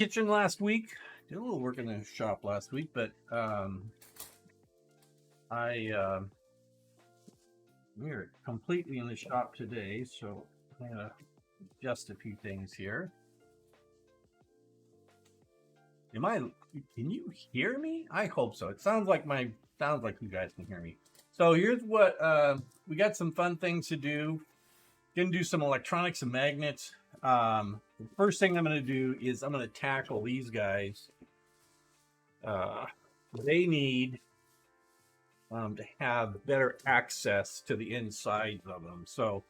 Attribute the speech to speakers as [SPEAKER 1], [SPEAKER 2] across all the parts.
[SPEAKER 1] Kitchen last week. Did a little work in the shop last week, but we're completely in the shop today, so I'm gonna adjust a few things here. Can you hear me? I hope so. It sounds like you guys can hear me. So here's what we got: some fun things to do. Gonna do some electronics and magnets. The first thing I'm gonna do is I'm gonna tackle these guys. They need to have better access to the insides of them. So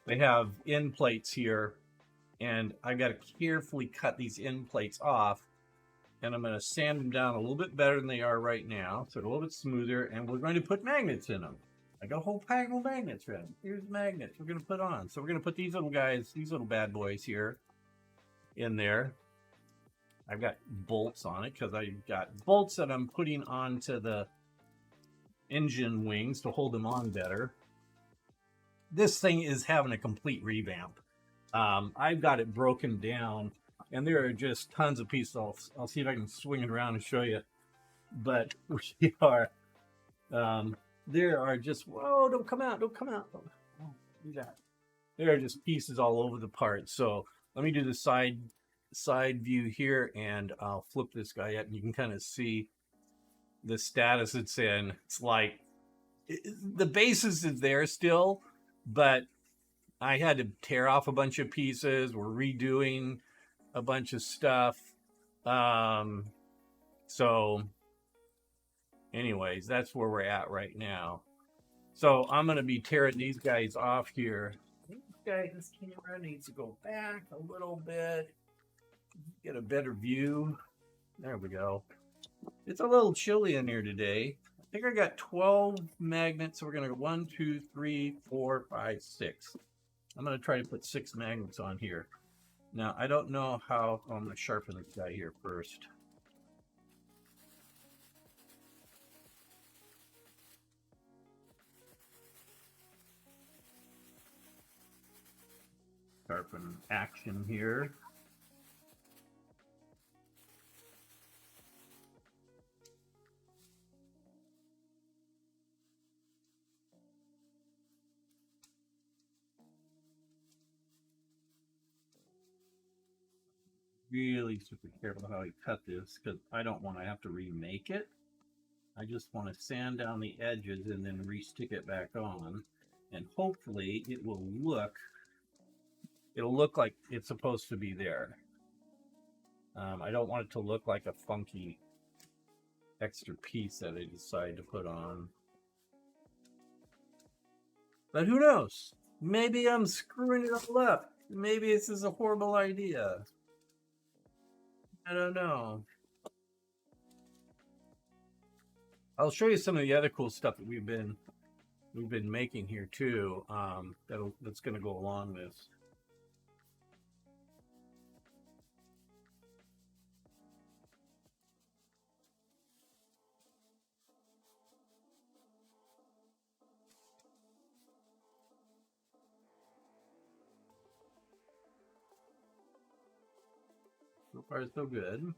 [SPEAKER 1] they have end plates here, and I've got to carefully cut these end plates off, and I'm going to sand them down a little bit better than they are right now, so they're a little bit smoother, and we're going to put magnets in them. I got a whole pack of magnets ready. Here's magnets we're going to put on. So we're going to put these little guys, these little bad boys here in there. I've got bolts on it because I've got bolts that I'm putting onto the engine wings to hold them on better. This thing is having a complete revamp. I've got it broken down, and there are just tons of pieces. I'll see if I can swing it around and show you. But we are, there are just, whoa, don't come out. Oh, do that. There are just pieces all over the part. So let me do the side view here, and I'll flip this guy up, and you can kind of see the status it's in. It's like the basis is there still, but I had to tear off a bunch of pieces. We're redoing a bunch of stuff. So anyways, that's where we're at right now. So I'm going to be tearing these guys off here. This camera needs to go back a little bit. Get a better view. There we go. It's a little chilly in here today. I think I got 12 magnets. So we're going to go 1, 2, 3, 4, 5, 6. I'm going to try to put 6 magnets on here. Now, I don't know how. I'm going to sharpen this guy here first. Sharpen action here. Really super careful how I cut this because I don't want to have to remake it. I just want to sand down the edges and then re-stick it back on, and hopefully it'll look like it's supposed to be there. I don't want it to look like a funky extra piece that I decide to put on. But who knows? Maybe I'm screwing it all up. Maybe this is a horrible idea. I don't know. I'll show you some of the other cool stuff that we've been making here too. That's going to go along with this. So far, so good.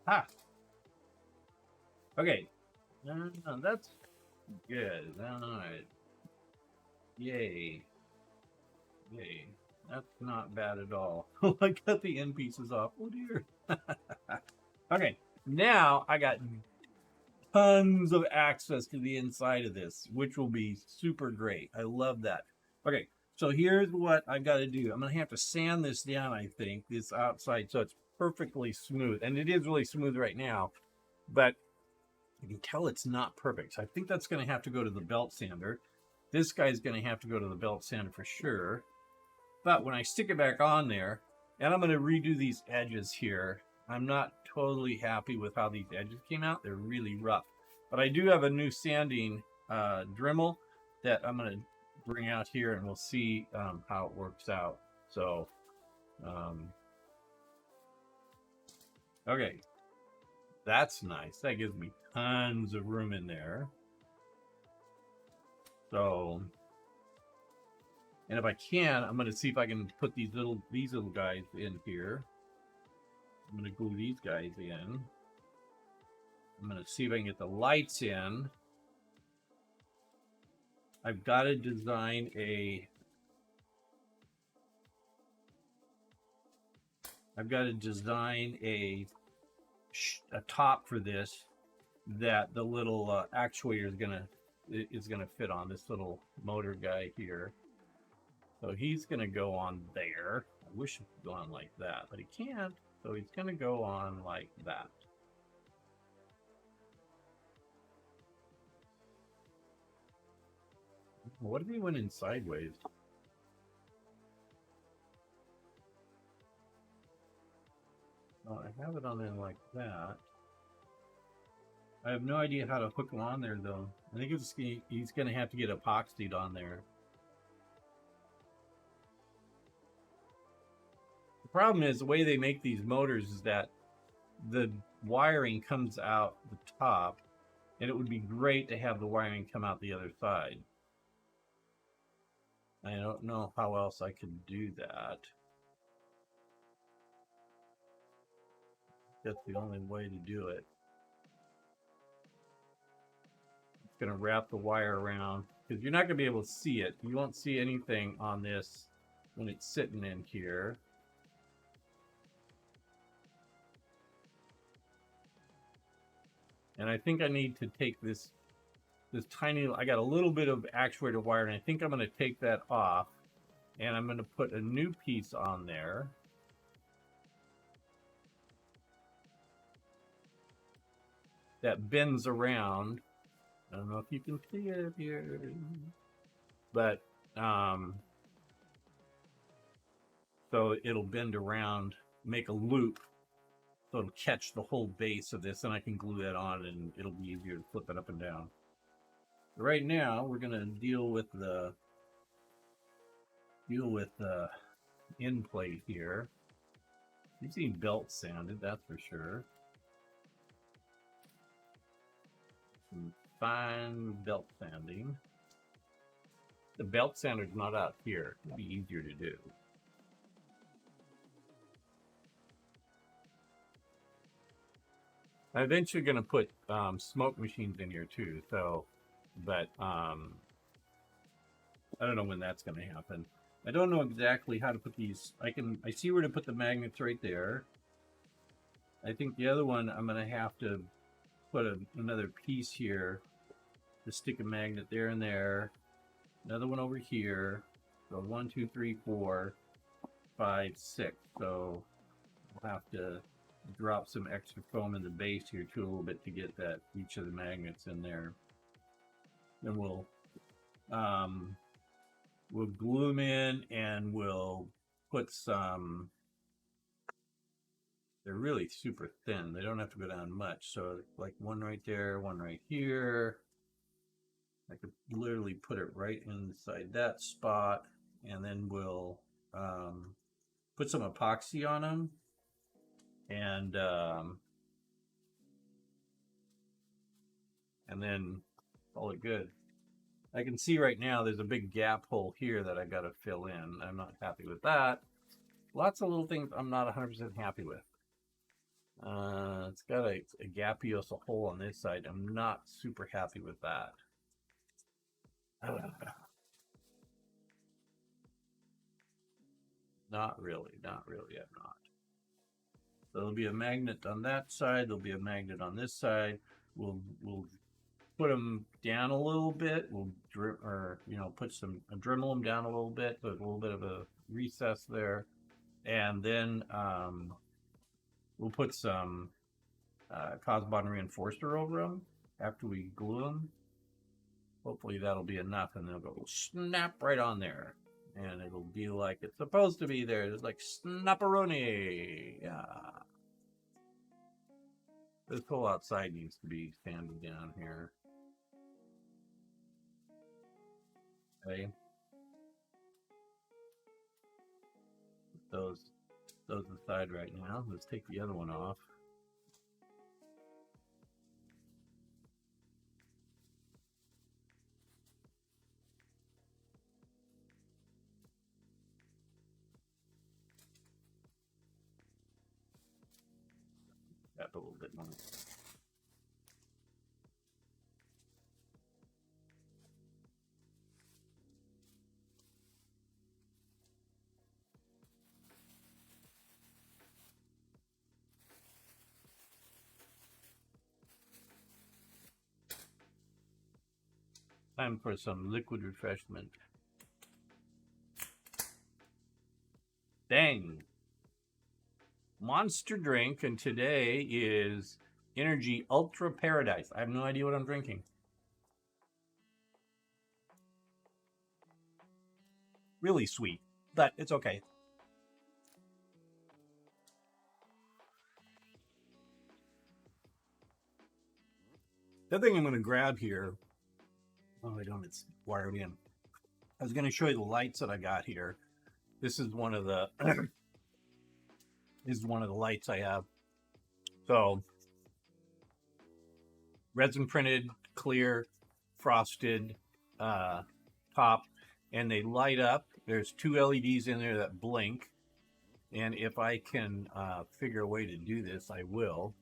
[SPEAKER 1] Ha! Okay. That's good. All right. Yay. Yay. That's not bad at all. I got the end pieces off. Oh dear. Okay. Now I got tons of access to the inside of this, which will be super great. I love that. Okay. So here's what I got to do. I'm going to have to sand this down, I think, this outside, so it's perfectly smooth. And it is really smooth right now, but you can tell it's not perfect. So I think that's going to have to go to the belt sander. This guy's going to have to go to the belt sander for sure. But when I stick it back on there, and I'm going to redo these edges here, I'm not totally happy with how these edges came out. They're really rough. But I do have a new sanding Dremel that I'm going to bring out here, and we'll see how it works out. So, okay. That's nice. That gives me tons of room in there. So, and if I can, I'm going to see if I can put these little guys in here. I'm going to glue these guys in. I'm going to see if I can get the lights in. I've got to design a top for this that the little actuator is gonna fit on, this little motor guy here. So he's gonna go on there. I wish it could go on like that, but he can't. So he's gonna go on like that. What if he went in sideways? Oh, I have it on there like that. I have no idea how to hook him on there, though. I think he's going to have to get epoxied on there. The problem is the way they make these motors is that the wiring comes out the top, and it would be great to have the wiring come out the other side. I don't know how else I could do that. That's the only way to do it. It's going to wrap the wire around, because you're not going to be able to see it. You won't see anything on this when it's sitting in here. And I think I need to take this tiny, I got a little bit of actuator wire, and I think I'm going to take that off, and I'm going to put a new piece on there. That bends around. I don't know if you can see it here, but so it'll bend around, make a loop, so it'll catch the whole base of this, and I can glue that on, and it'll be easier to flip it up and down. Right now, we're gonna deal with the end plate here. You've seen belt sanded, that's for sure. Some fine belt sanding. The belt sander's not out here. It'd be easier to do. I'm eventually going to put smoke machines in here too. So, but I don't know when that's going to happen. I don't know exactly how to put these. I see where to put the magnets right there. I think the other one I'm going to have to put another piece here to stick a magnet there and there. Another one over here. So 1, 2, 3, 4, 5, 6. So I'll have to drop some extra foam in the base here too a little bit to get that each of the magnets in there. Then we'll glue them in, and we'll put some. They're really super thin. They don't have to go down much. So like one right there, one right here. I could literally put it right inside that spot, and then we'll put some epoxy on them, and then call it good. I can see right now there's a big gap hole here that I got to fill in. I'm not happy with that. Lots of little things I'm not 100% happy with. It's got a gaseous hole on this side. I'm not super happy with that. Not really, I'm not. So there'll be a magnet on that side. There'll be a magnet on this side. We'll put them down a little bit. We'll Dremel them down a little bit. Put a little bit of a recess there, and then we'll put some Cosbon reinforcer over them after we glue them. Hopefully that'll be enough, and they'll go snap right on there, and it'll be like it's supposed to be there. It's like snapperoni. Yeah. This whole outside needs to be sanded down here. Okay. Those aside right now. Let's take the other one off. Got a little bit more. Time for some liquid refreshment. Dang. Monster drink, and today is Energy Ultra Paradise. I have no idea what I'm drinking. Really sweet, but it's okay. The thing I'm going to grab here, oh, I don't, it's wired in. I was going to show you the lights that I got here. This is one of the this is one of the lights I have. So resin printed, clear, frosted top, and they light up. There's 2 LEDs in there that blink, and if I can figure a way to do this, I will.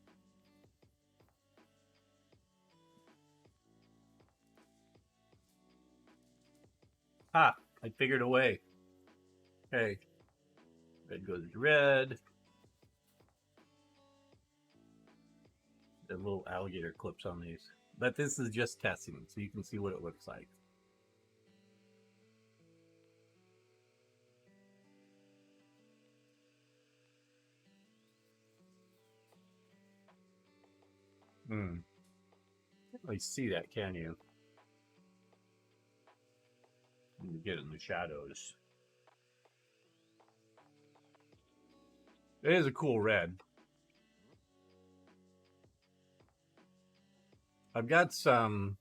[SPEAKER 1] Ah, I figured a way. Okay, red goes to red. The little alligator clips on these, but this is just testing, so you can see what it looks like. Can't really see that, can you? You get it in the shadows. It is a cool red. I've got some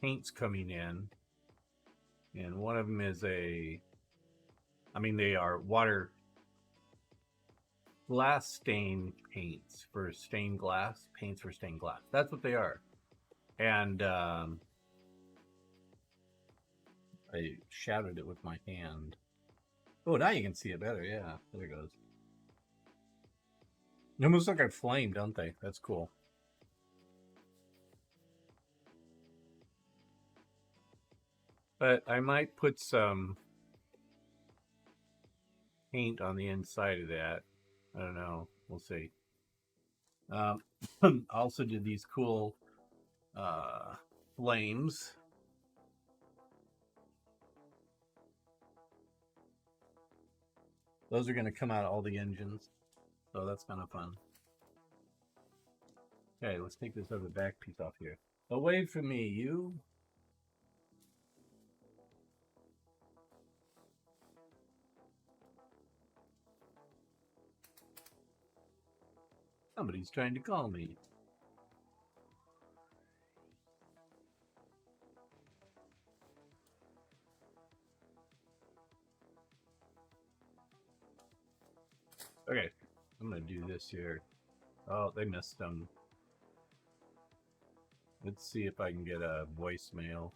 [SPEAKER 1] paints coming in, and one of them is they are water glass stain paints for stained glass. Paints for stained glass. That's what they are. And I shadowed it with my hand. Oh, now you can see it better. Yeah, there it goes. They almost look like flame, don't they? That's cool. But I might put some paint on the inside of that. I don't know. We'll see. I also did these cool flames. Those are going to come out of all the engines. So that's kind of fun. Okay, let's take this other back piece off here. Away from me, you. Somebody's trying to call me. Okay, I'm going to do this here. Oh, they missed them. Let's see if I can get a voicemail.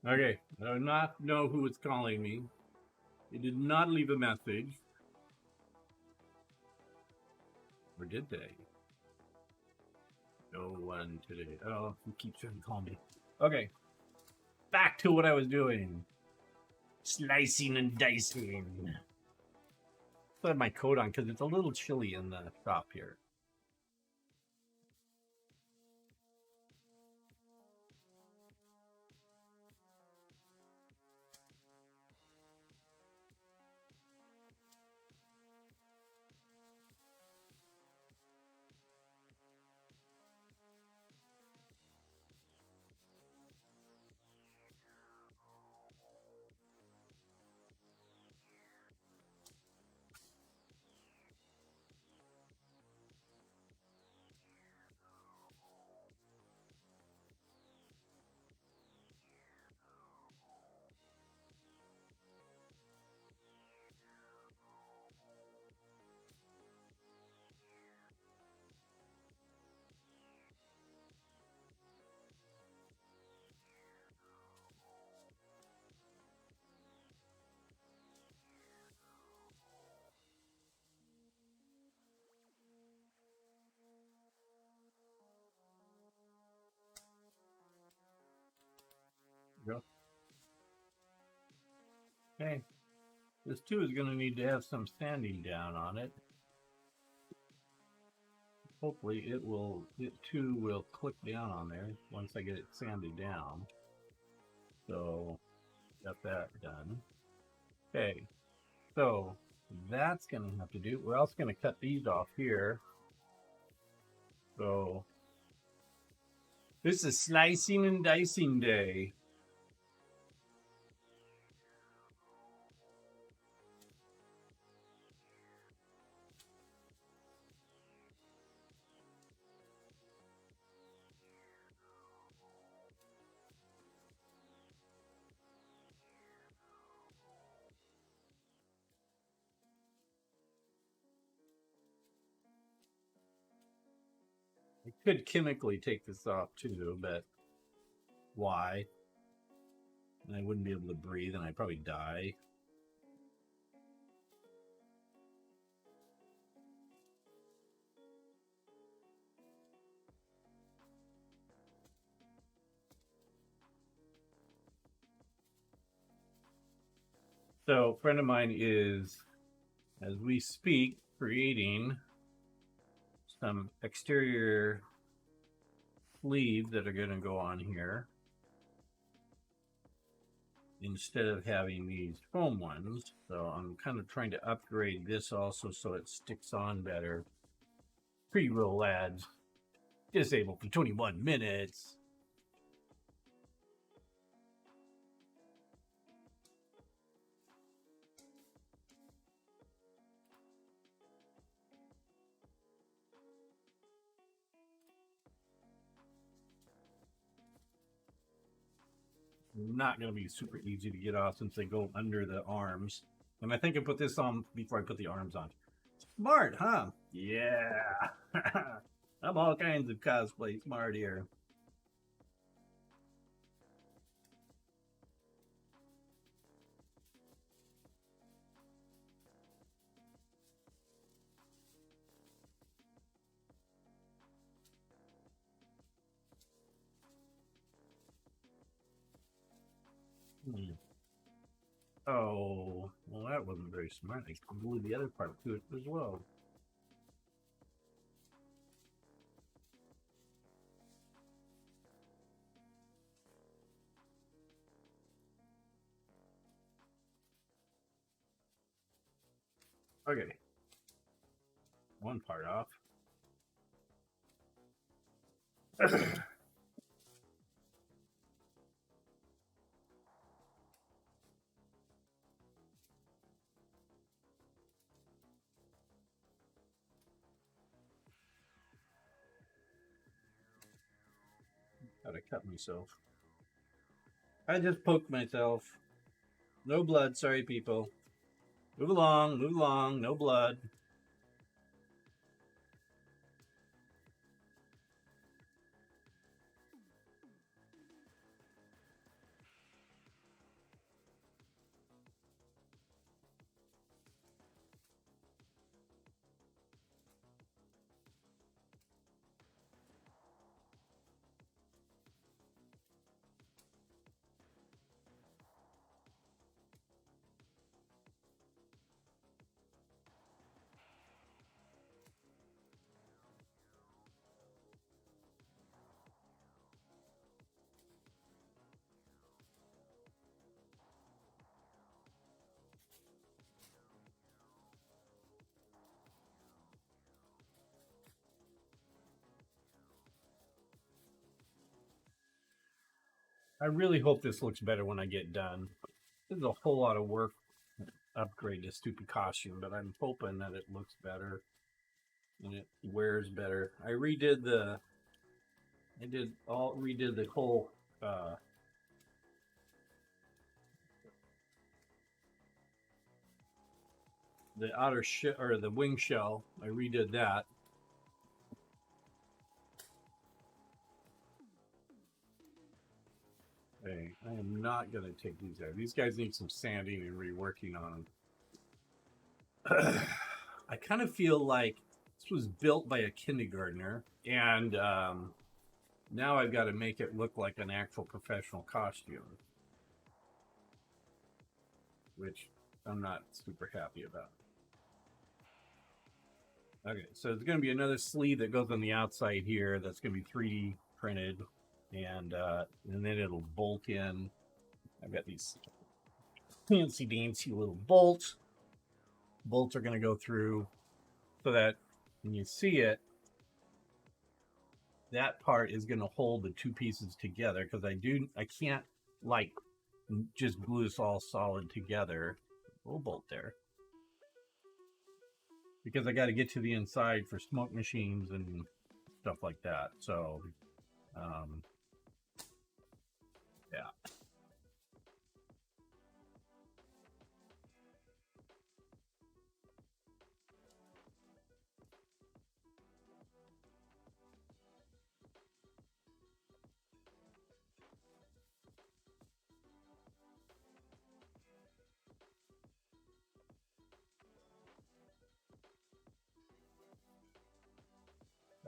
[SPEAKER 1] Okay, I do not know who is calling me. They did not leave a message. Or did they? No one today. Oh, who keeps trying to call me? Okay, back to what I was doing. Slicing and dicing. I have my coat on because it's a little chilly in the shop here. Yep. Okay, this too is going to need to have some sanding down on it. Hopefully it too will click down on there once I get it sanded down. So, got that done. Okay, so that's going to have to do. We're also going to cut these off here. So, this is slicing and dicing day. I could chemically take this off too, but why? And I wouldn't be able to breathe and I'd probably die. So, a friend of mine is, as we speak, creating some exterior sleeves that are going to go on here instead of having these foam ones. So I'm kind of trying to upgrade this also so it sticks on better. Pre-roll ads. Disabled for 21 minutes. Not going to be super easy to get off since they go under the arms. And I think I put this on before I put the arms on. Smart, huh? Yeah. I'm all kinds of cosplay smart here. Oh, well, that wasn't very smart. I can glue the other part to it as well. Okay. One part off. Gotta cut myself. I just poked myself. No blood, sorry people. Move along, no blood. I really hope this looks better when I get done. This is a whole lot of work upgrade this stupid costume, but I'm hoping that it looks better and it wears better. I redid the whole the outer or the wing shell. I redid that. Okay, I am not gonna take these out. These guys need some sanding and reworking on them. I kind of feel like this was built by a kindergartner, and now I've got to make it look like an actual professional costume, which I'm not super happy about. Okay, so there's going to be another sleeve that goes on the outside here that's going to be 3D printed, and then it'll bolt in. I've got these fancy dancy little bolts. Bolts are going to go through so that when you see it, that part is going to hold the two pieces together, because I can't like just glue this all solid together. Little bolt there, because I got to get to the inside for smoke machines and stuff like that. So yeah.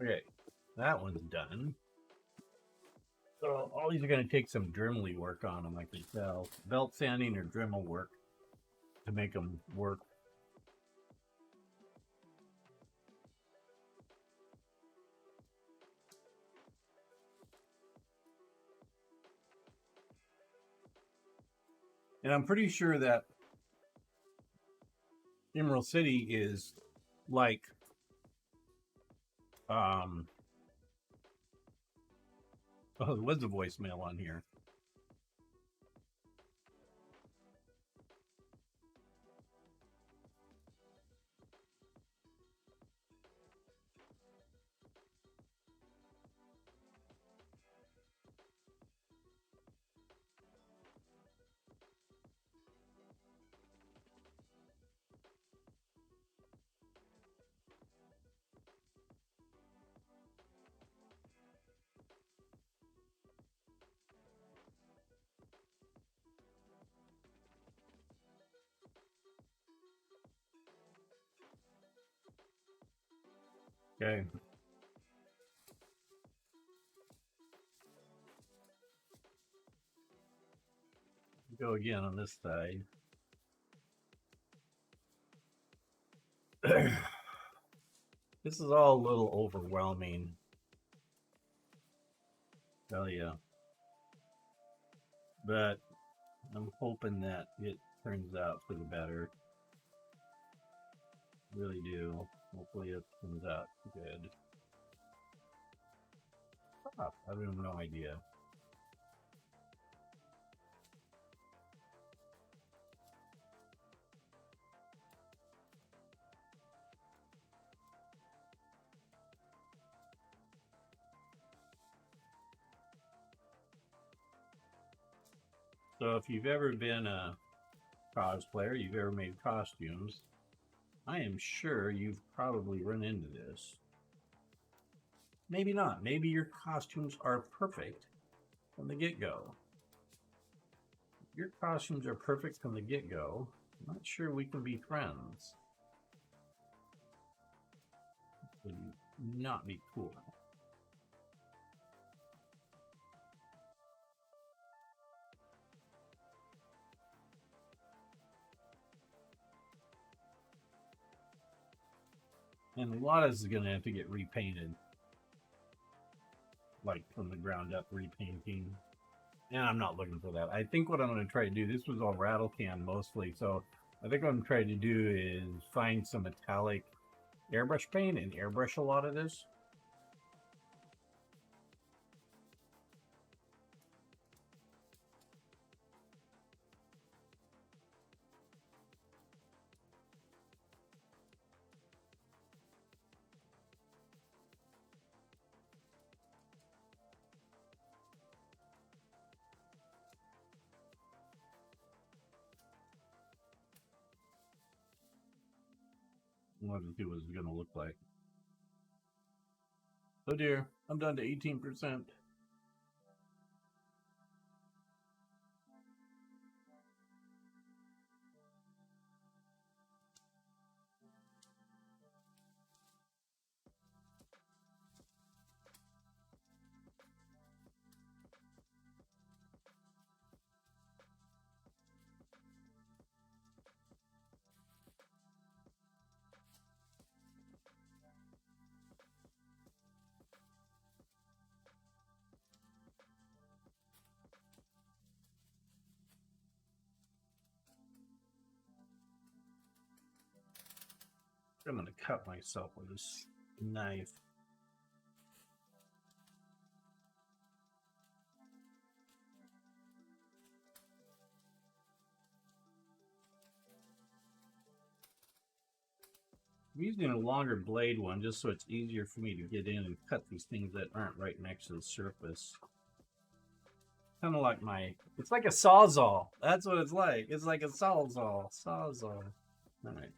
[SPEAKER 1] Okay, that one's done. So all these are going to take some Dremel work on them, I can tell. Belt sanding or Dremel work to make them work. And I'm pretty sure that Emerald City is like oh, there was a voicemail on here. Okay. Go again on this side. This is all a little overwhelming, tell you. But I'm hoping that it turns out for the better. Really do. Hopefully it turns out good. Oh, I have no idea. So if you've ever been a cosplayer, you've ever made costumes, I am sure you've probably run into this. Maybe not. Maybe your costumes are perfect from the get-go. If your costumes are perfect from the get-go, I'm not sure we can be friends. It would not be cool. And a lot of this is going to have to get repainted. Like from the ground up repainting. And I'm not looking for that. I think what I'm going to try to do, this was all rattle can mostly, so I think what I'm trying to do is find some metallic airbrush paint and airbrush a lot of this. I wanted to see what it's gonna look like. Oh dear, I'm down to 18%. I'm gonna cut myself with this knife. I'm using a longer blade one just so it's easier for me to get in and cut these things that aren't right next to the surface. Kind of like it's like a sawzall. That's what it's like. It's like a sawzall. Sawzall. All right.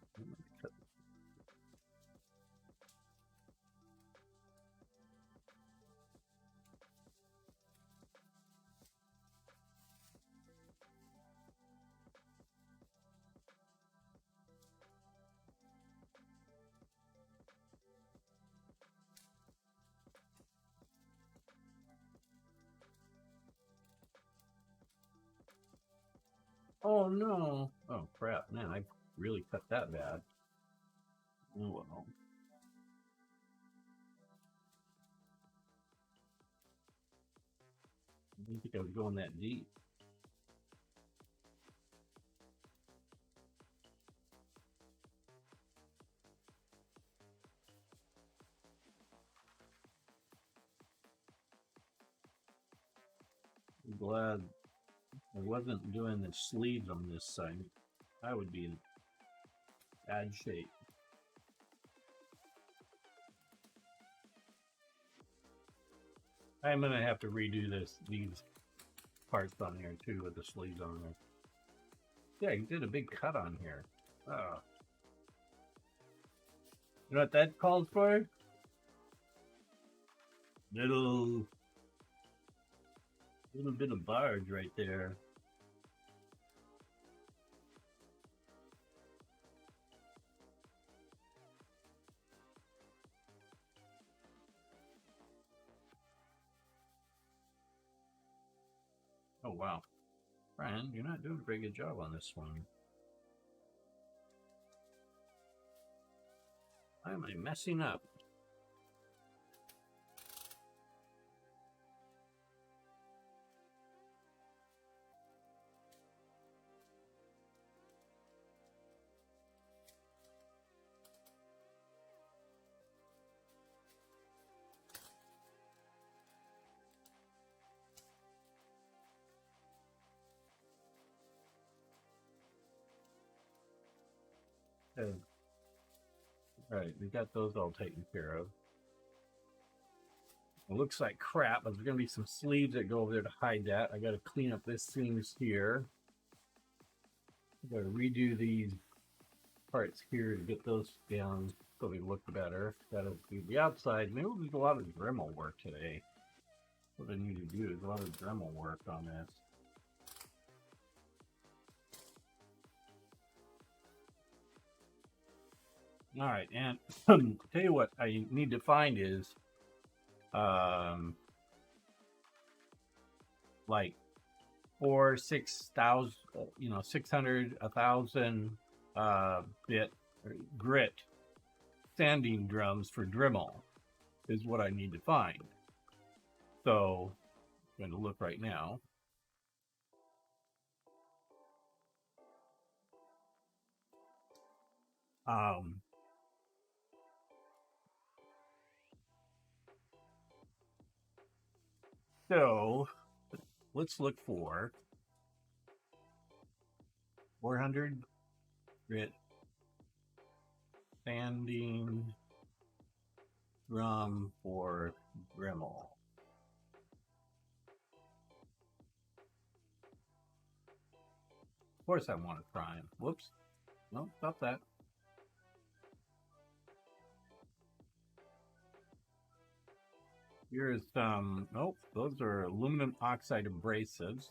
[SPEAKER 1] Oh no. Oh crap. Man, I really cut that bad. Oh well. I didn't think I was going that deep. I'm glad I wasn't doing the sleeves on this side. I would be in bad shape. I'm gonna have to redo these parts on here too with the sleeves on there. Yeah, you did a big cut on here. Oh. You know what that calls for? Little bit of barge right there. Oh wow. Brian, you're not doing a very good job on this one. Why am I messing up? Okay. All right, we got those all taken care of. It looks like crap, but there's gonna be some sleeves that go over there to hide that. I gotta clean up this seams here. I gotta redo these parts here to get those down so they look better. Gotta do the outside. Maybe we'll do a lot of Dremel work today. What I need to do is a lot of Dremel work on this. All right, and tell you what I need to find is, like 6,000, 600, 1,000 bit grit sanding drums for Dremel is what I need to find. So I'm going to look right now. So let's look for 400 grit sanding drum for Dremel. Of course I want to prime. Whoops. No, stop that. Here's some, nope, those are aluminum oxide abrasives.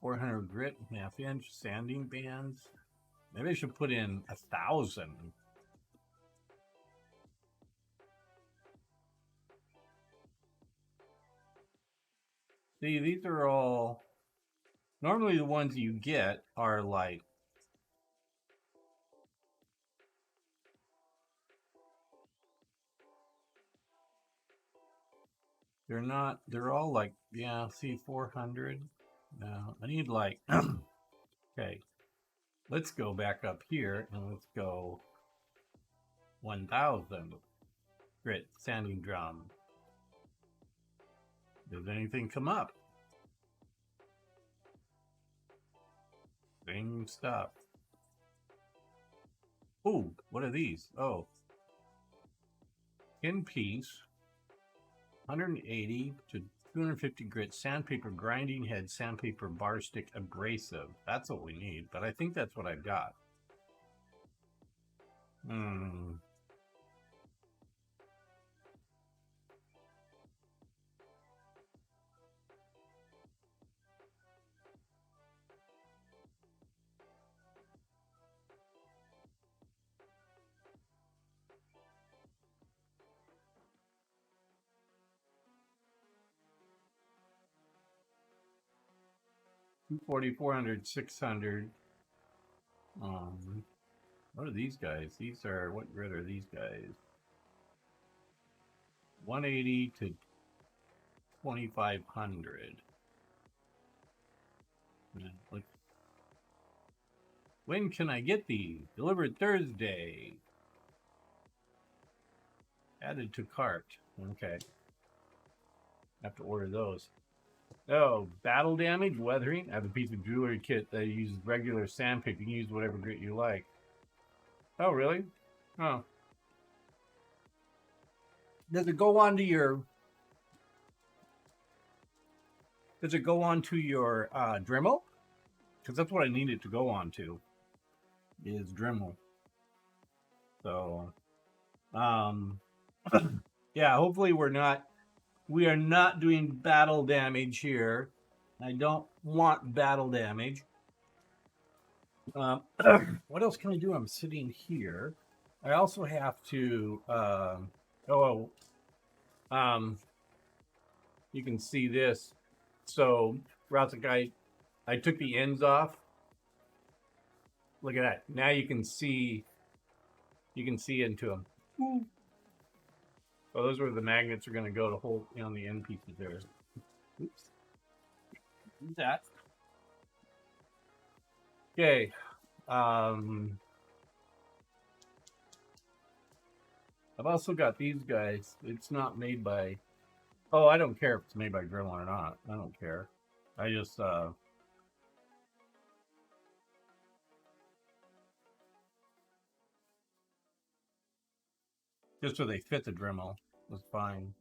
[SPEAKER 1] 400 grit, half inch sanding bands. Maybe I should put in 1,000. See, these are all, normally the ones you get are like, they're not, they're all like, yeah, see, 400. No, I need like, okay, let's go back up here and let's go 1,000 grit sanding drum. Does anything come up? Same stuff. Oh, what are these? Oh, 10 piece, 180 to 250 grit sandpaper grinding head, sandpaper bar stick abrasive. That's what we need, but I think that's what I've got. 240, 400, 600. What are these guys? These are, what grit are these guys? 180 to 2,500. When can I get these? Delivered Thursday. Added to cart. Okay. Have to order those. Oh, battle damage, weathering. I have a piece of jewelry kit that uses regular sandpaper. You can use whatever grit you like. Oh, really? Oh. Does it go onto your... Does it go onto your Dremel? Because that's what I need it to go onto. Is Dremel. So, yeah, hopefully we are not doing battle damage here. I don't want battle damage. What else can I do? I'm sitting here. I also have to, you can see this. So, Razak, I took the ends off. Look at that. Now you can see into them. So those where the magnets are going to go to hold on the end pieces there. Oops. Do that. Okay. I've also got these guys. It's not made by... Oh, I don't care if it's made by Dremel or not. I don't care. I just... just so they fit the Dremel. That's fine.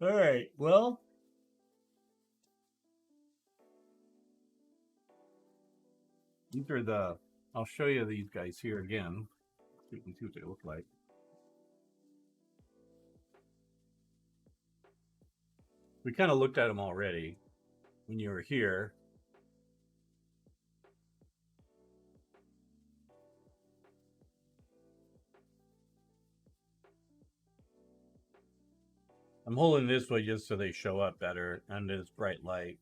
[SPEAKER 1] All right, well... These are the... I'll show you these guys here again. So you can see what they look like. We kind of looked at them already when you were here. I'm holding this way just so they show up better under this bright light.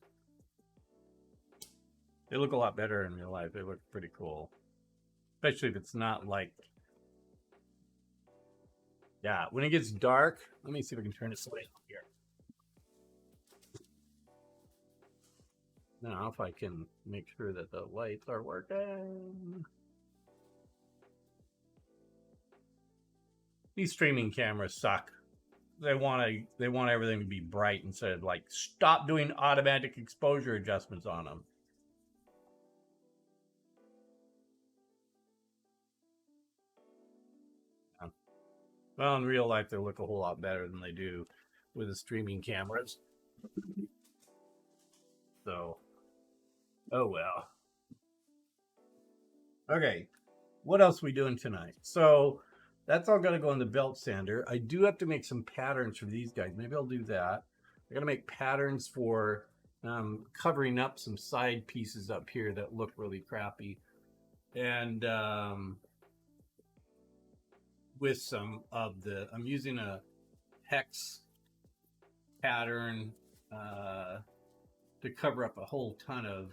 [SPEAKER 1] They look a lot better in real life. They look pretty cool. Especially if it's not like... Yeah, when it gets dark... Let me see if I can turn this light on here. Now, if I can make sure that the lights are working. These streaming cameras suck. They want everything to be bright instead of like, stop doing automatic exposure adjustments on them. Well, in real life, they look a whole lot better than they do with the streaming cameras. So, oh well. Okay, what else are we doing tonight? So that's all got to go in the belt sander. I do have to make some patterns for these guys. Maybe I'll do that. I got to make patterns for covering up some side pieces up here that look really crappy. And with some of I'm using a hex pattern to cover up a whole ton of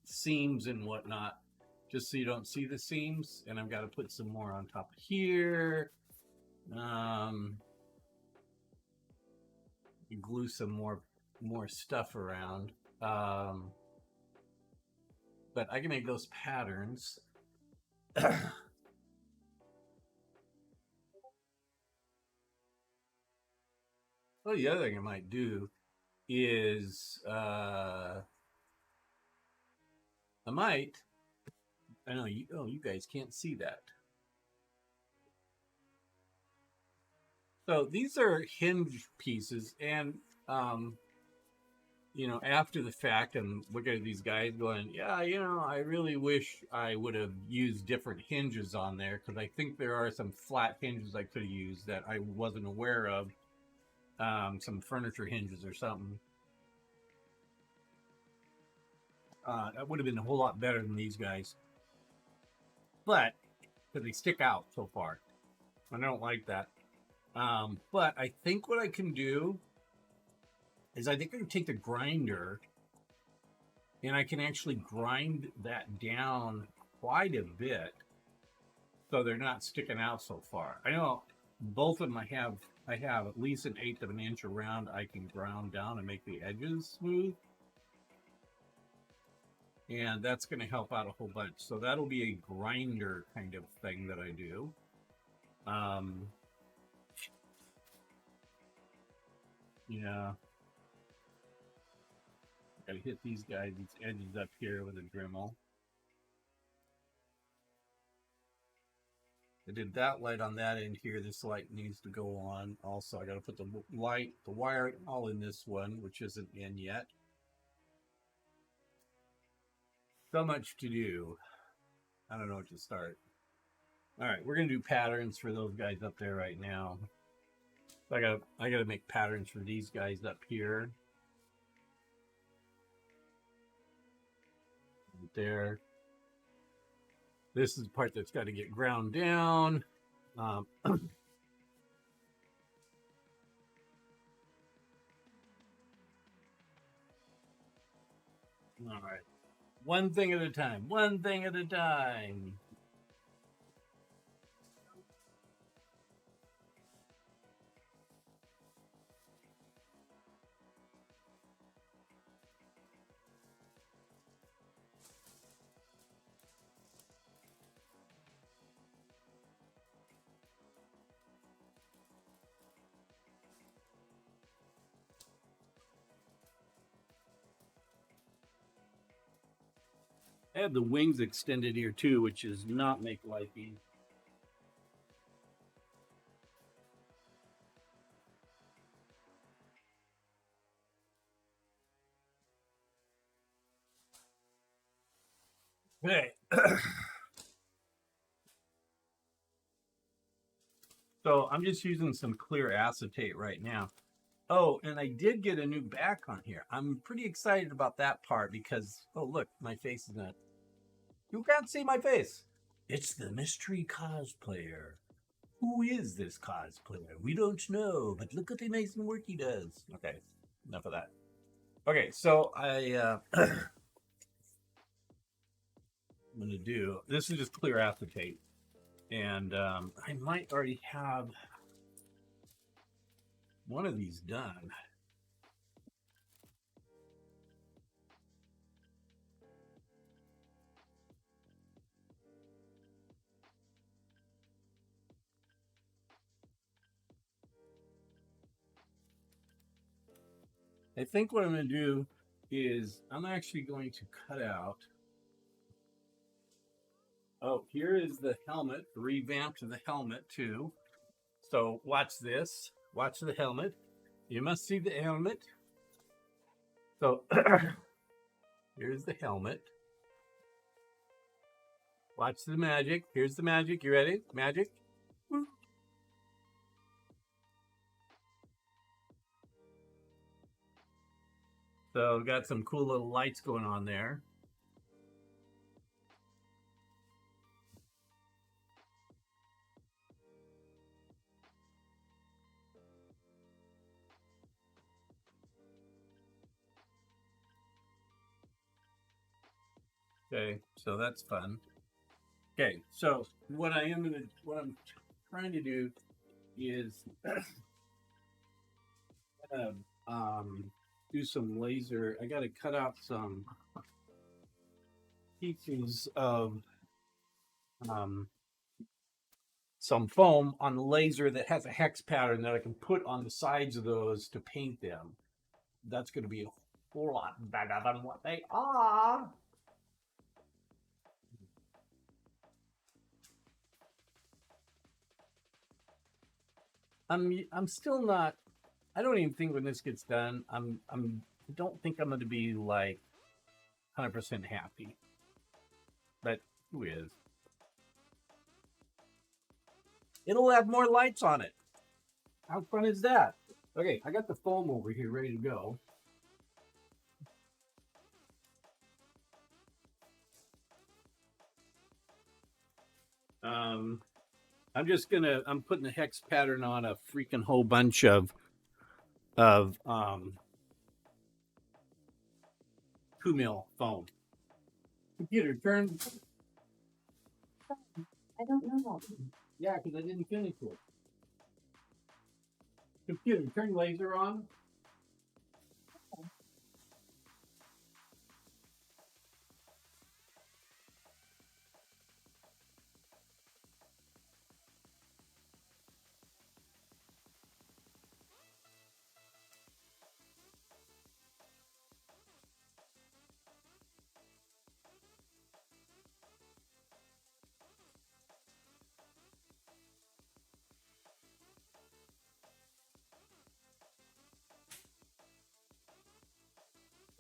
[SPEAKER 1] seams and whatnot, just so you don't see the seams. And I've got to put some more on top of here. Glue some more stuff around. But I can make those patterns. Well, the other thing I might do is I know you guys can't see that. So these are hinge pieces, and you know, after the fact, I'm looking at these guys going, yeah, you know, I really wish I would have used different hinges on there, because I think there are some flat hinges I could have used that I wasn't aware of. Some furniture hinges or something. That would have been a whole lot better than these guys. But, because they stick out so far. I don't like that. But I think what I can do is I think I can take the grinder and I can actually grind that down quite a bit so they're not sticking out so far. I know both of them I have at least 1/8 of an inch around I can ground down and make the edges smooth. And that's going to help out a whole bunch. So that'll be a grinder kind of thing that I do. Yeah. Gotta hit these guys, these edges up here with a Dremel. I did that light on that end here. This light needs to go on. Also, I gotta put the wire all in this one, which isn't in yet. So much to do. I don't know what to start. All right, we're gonna do patterns for those guys up there right now. So I gotta make patterns for these guys up here. Right there. This is the part that's got to get ground down. All right. One thing at a time. One thing at a time. I have the wings extended here too, which does not make life easy. Okay. So I'm just using some clear acetate right now. Oh, and I did get a new back on here. I'm pretty excited about that part because, oh, look, my face is not. You can't see my face. It's the mystery cosplayer. Who is this cosplayer? We don't know, but look at the amazing work he does. Okay, enough of that. Okay, so I'm going to do, this is just clear acetate. And I might already have one of these done. I think what I'm going to do is I'm actually going to cut out. Oh, here is the helmet, revamped the helmet too. So watch this. Watch the helmet. You must see the helmet. So here's the helmet. Watch the magic. Here's the magic. You ready? Magic. So got some cool little lights going on there. Okay, so that's fun. Okay, so what I'm trying to do is do some laser. I got to cut out some pieces of um, some foam on the laser that has a hex pattern that I can put on the sides of those to paint them. That's going to be a whole lot better than what they are. I'm still not. I don't even think when this gets done, I don't think I'm going to be like 100% happy. But who is? It'll have more lights on it. How fun is that? Okay, I got the foam over here ready to go. I'm putting a hex pattern on a freaking whole bunch of 2 mil foam. Computer, turn.
[SPEAKER 2] I don't know.
[SPEAKER 1] Yeah, because I didn't finish it. Computer, turn laser on.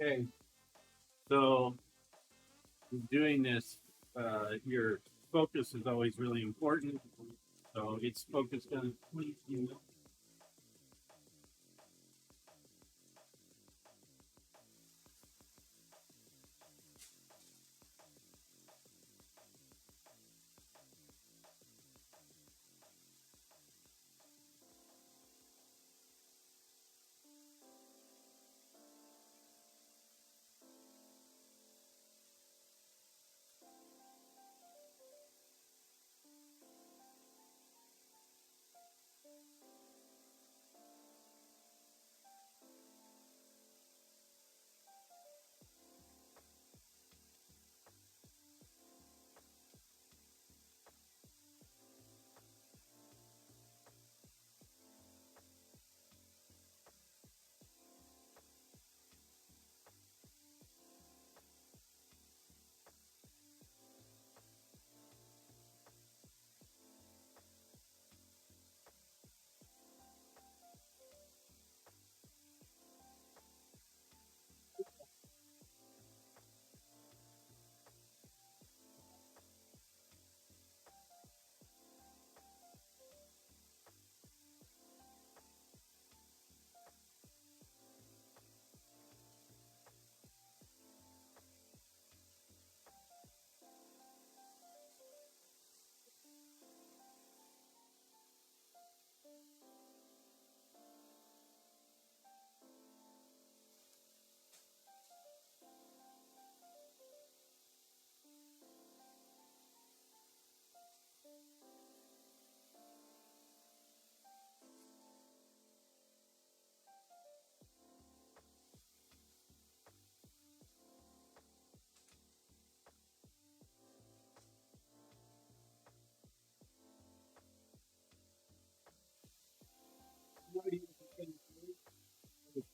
[SPEAKER 1] Okay, so doing this, your focus is always really important. So it's focused on, you know.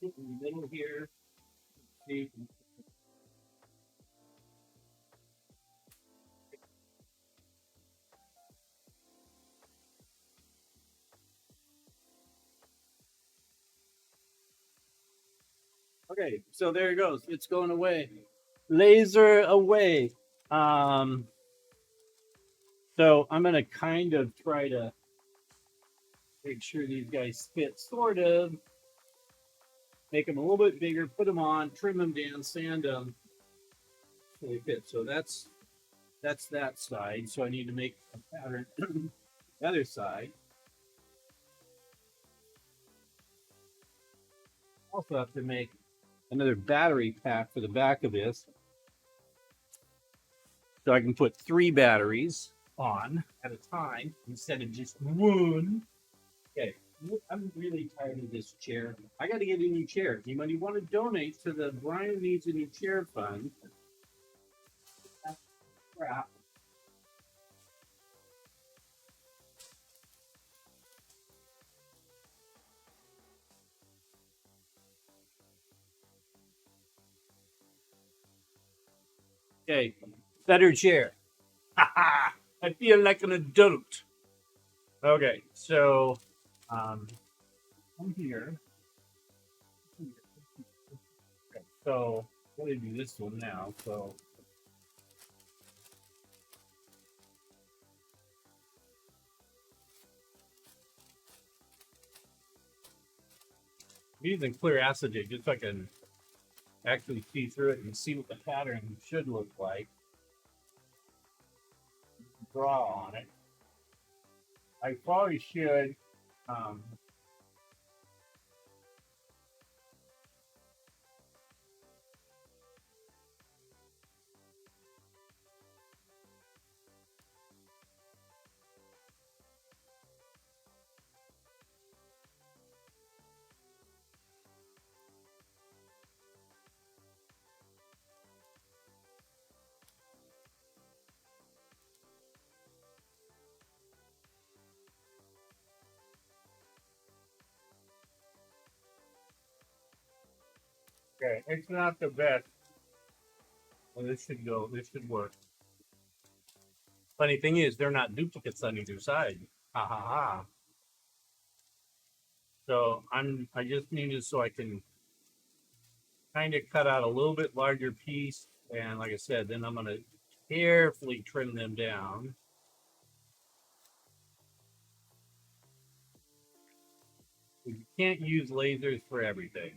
[SPEAKER 1] In the middle here. See. Okay, so there it goes. It's going away. Laser away. So I'm going to kind of try to make sure these guys fit, sort of. Make them a little bit bigger, put them on, trim them down, sand them so they fit. So that's that side. So I need to make a pattern the other side. Also have to make another battery pack for the back of this. So I can put 3 batteries on at a time instead of just one. Okay, I'm really tired of this chair. I got to get a new chair. Anybody want to donate to the Brian Needs a New Chair Fund? That's crap. Okay, better chair. I feel like an adult. Okay, so I'm here. Okay, so I'm going to do this one now. So I'm using clear acetate just so I can actually see through it and see what the pattern should look like. Draw on it. I probably should okay, it's not the best. Well, this should go. This should work. Funny thing is, they're not duplicates on either side. Ha ha ha. So I just need it so I can kind of cut out a little bit larger piece, and like I said, then I'm gonna carefully trim them down. You can't use lasers for everything.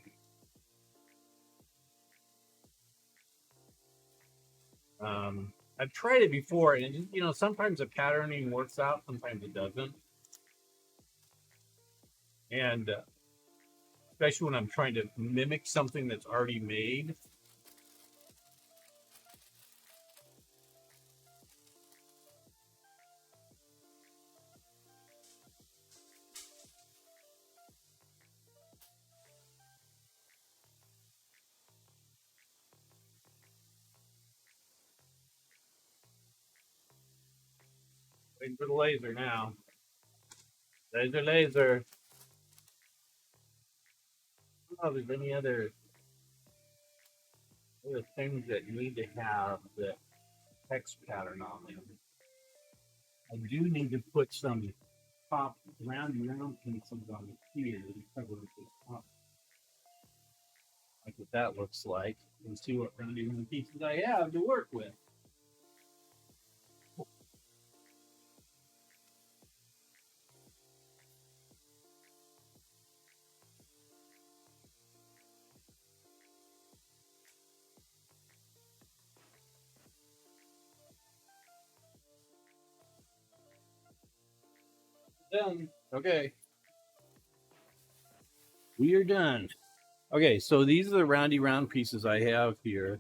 [SPEAKER 1] I've tried it before, and sometimes the patterning works out, sometimes it doesn't. And especially when I'm trying to mimic something that's already made. Waiting for the laser now. Laser, laser. I don't know if there's any other things that need to have the text pattern on them. I do need to put some top round pieces on here to cover the top, like what that looks like, and see what round pieces I have to work with. Done. Okay. We are done. Okay, so these are the round pieces I have here.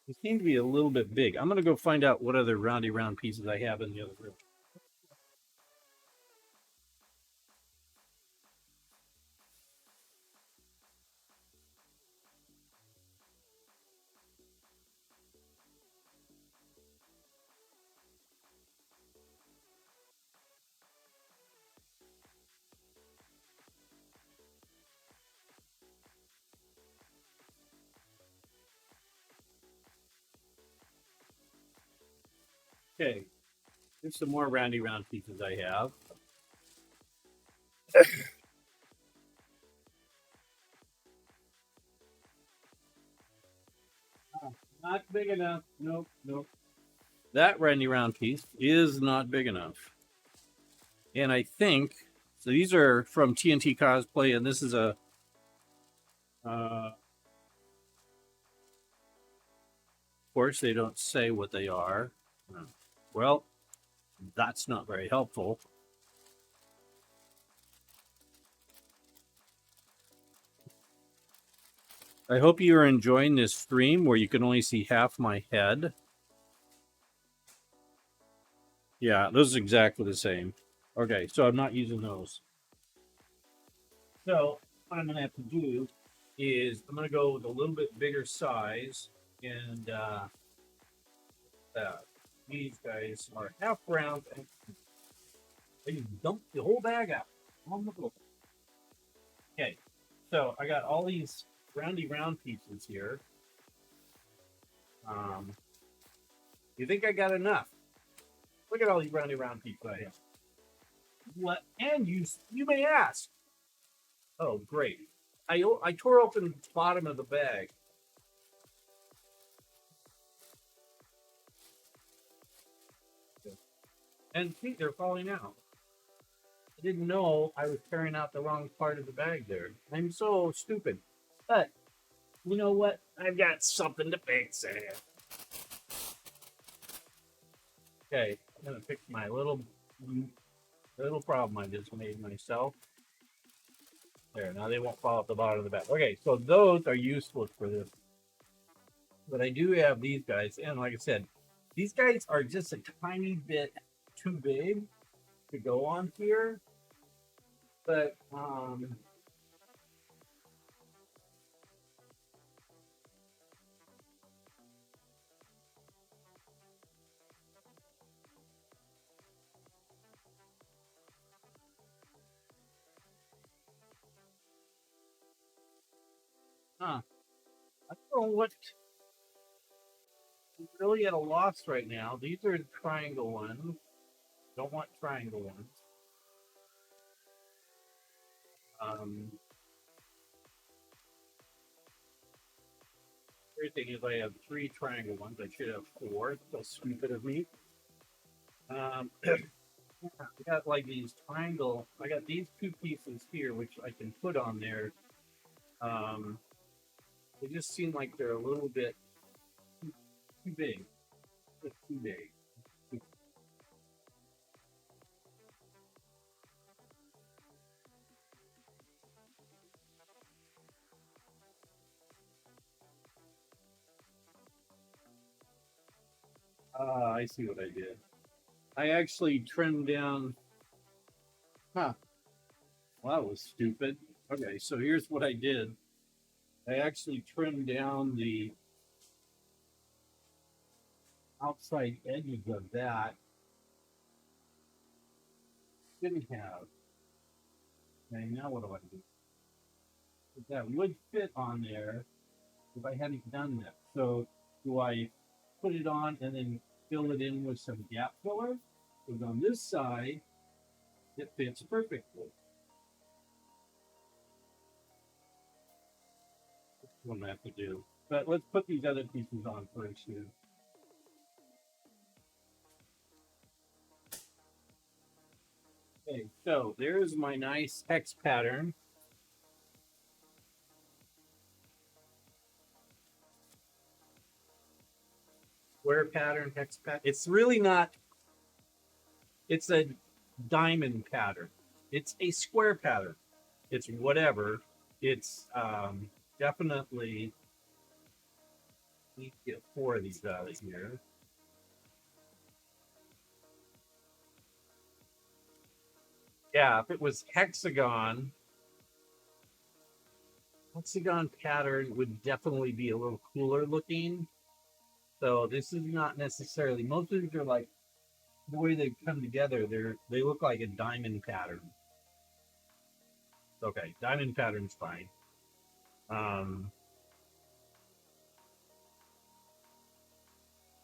[SPEAKER 1] They seem to be a little bit big. I'm going to go find out what other round pieces I have in the other room. Okay, here's some more round pieces I have. Not big enough. Nope, nope. That randy round piece is not big enough. And I think so. These are from TNT Cosplay, and this is a. Of course, they don't say what they are. Well, that's not very helpful. I hope you are enjoying this stream where you can only see half my head. Yeah, those are exactly the same. Okay, so I'm not using those. So what I'm going to have to do is I'm going to go with a little bit bigger size, and these guys are half round, and I just dump the whole bag out on the floor. Okay, so I got all these roundy round pieces here. You think I got enough? Look at all these roundy round pieces I have. What? And you may ask. Oh, great! I tore open the bottom of the bag. And see, they're falling out. I didn't know I was tearing out the wrong part of the bag there. I'm so stupid. But you know what? I've got something to fix it. Okay, I'm gonna fix my little problem I just made myself. There, now they won't fall off the bottom of the bag. Okay, so those are useful for this. But I do have these guys, and like I said, these guys are just a tiny bit too big to go on here. But I don't know what. I'm really at a loss right now. These are triangle ones. Don't want triangle ones. Um, Weird thing is I have 3 triangle ones. I should have 4. So stupid of me. I got like these triangle. I got these 2 pieces here, which I can put on there. Um, they just seem like they're a little bit too big. Just too big. I see what I did. I actually trimmed down. Huh. Well, that was stupid. Okay, so here's what I did. I actually trimmed down the outside edges of that. Didn't have. Okay, now what do I do? That would fit on there if I hadn't done that. So do I put it on and then fill it in with some gap filler? Because on this side, it fits perfectly. That's what I have to do. But let's put these other pieces on first here. Okay, so there's my nice hex pattern. Square pattern, hex pattern. It's really not, it's a diamond pattern. It's a square pattern. It's whatever. It's definitely, need to get 4 of these out of here. Yeah, if it was hexagon pattern would definitely be a little cooler looking. So this is not necessarily, most of these are like, the way they come together, they look like a diamond pattern. Okay, diamond pattern's fine.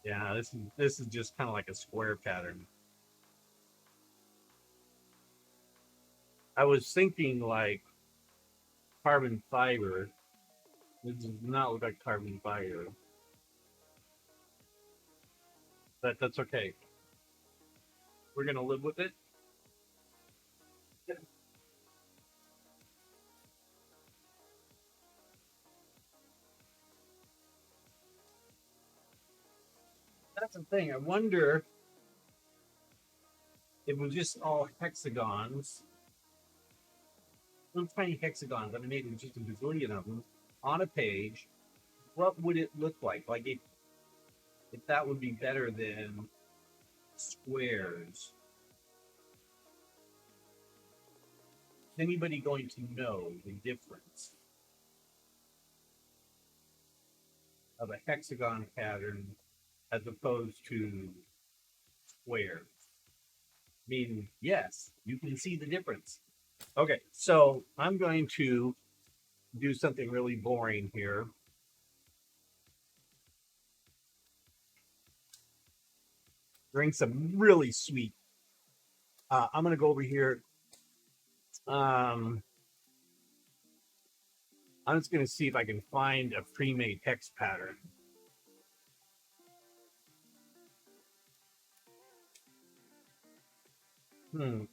[SPEAKER 1] Yeah, this is just kind of like a square pattern. I was thinking like carbon fiber. This does not look like carbon fiber. but that's okay. We're gonna live with it. That's the thing. I wonder if it was just all hexagons, little tiny hexagons. I mean, maybe just a bazillion of them on a page. What would it look like? Like if that would be better than squares. Is anybody going to know the difference of a hexagon pattern as opposed to squares? I mean, yes, you can see the difference. Okay, so I'm going to do something really boring here. Drink some really sweet. I'm going to go over here. Um, I'm just going to see if I can find a pre-made hex pattern.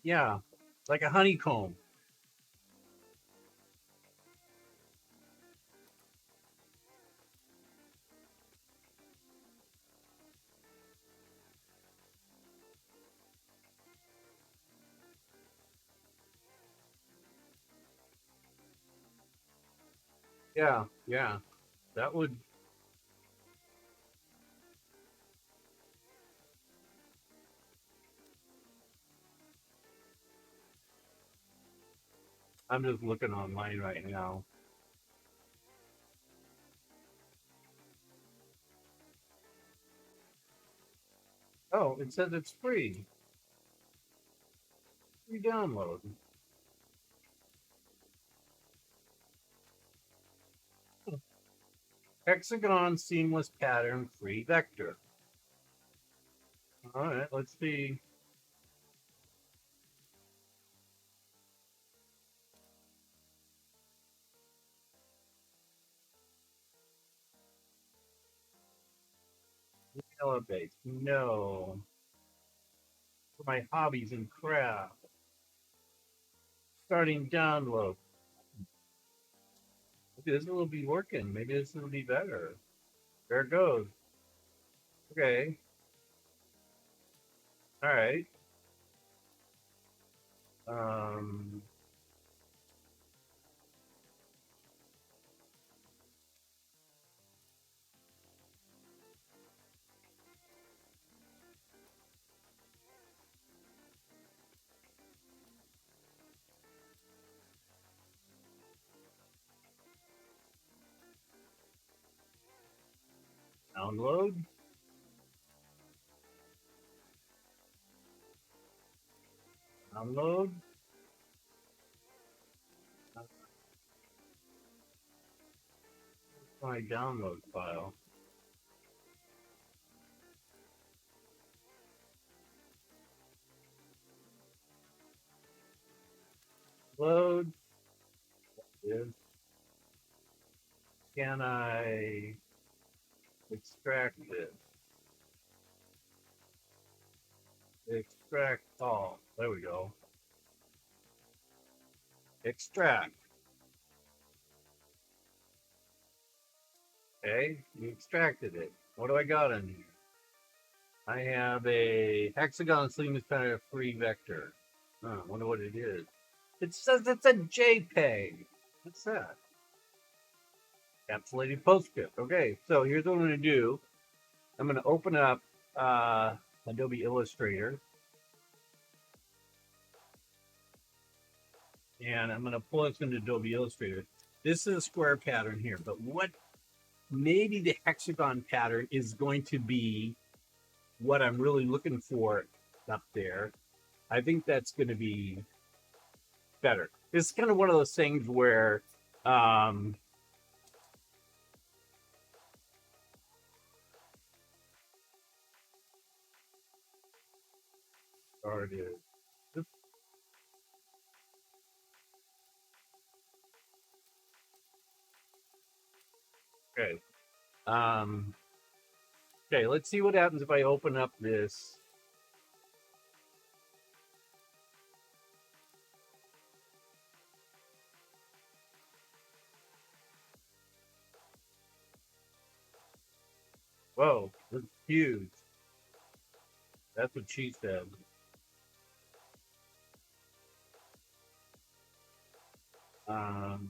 [SPEAKER 1] Yeah, like a honeycomb. Yeah, yeah, that would. I'm just looking online right now. Oh, it says it's free. Free download. Hexagon seamless pattern free vector. All right, let's see. Elevate. No. For my hobbies and craft. Starting download. Maybe this will be working. Maybe this will be better. There it goes. Okay. All right. Um, download. Download. My download file. Load. Is can I extract this? Extract all. There we go. Extract. Okay, you extracted it. What do I got in here? I have a hexagon seamless pattern free vector. I wonder what it is. It says it's a JPEG. What's that? Encapsulated postscript. Okay, so here's what I'm going to do. I'm going to open up Adobe Illustrator. And I'm going to pull this into Adobe Illustrator. This is a square pattern here, but what maybe the hexagon pattern is going to be what I'm really looking for up there. I think that's going to be better. It's kind of one of those things where started. Okay. Um, Okay, let's see what happens if I open up this. Whoa, this is huge. That's what she said. Um,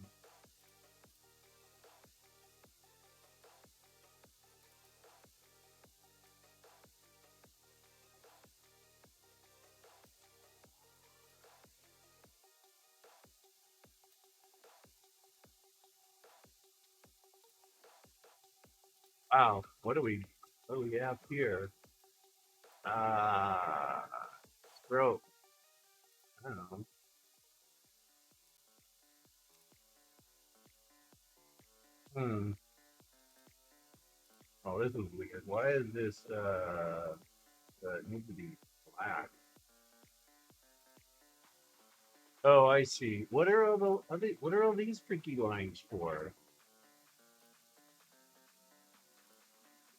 [SPEAKER 1] wow, what do we have here? Uh, Bro, I don't know. Hmm. Oh, this is weird. Why is this need to be black? Oh, I see. What are all what are all these freaky lines for?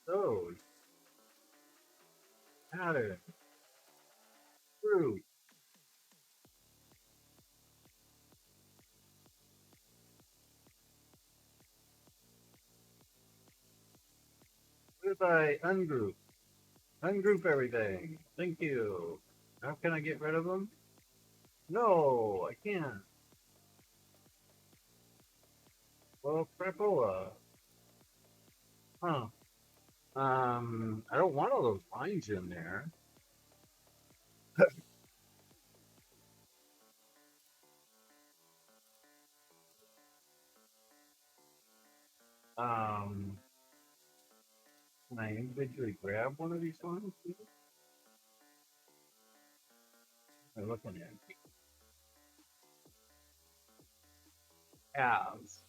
[SPEAKER 1] Those pattern, fruit. What if I ungroup? Ungroup everything. Thank you. How can I get rid of them? No, I can't. Well, crapola. Huh. I don't want all those lines in there. Um, can I individually grab one of these lines? I'm looking at calves.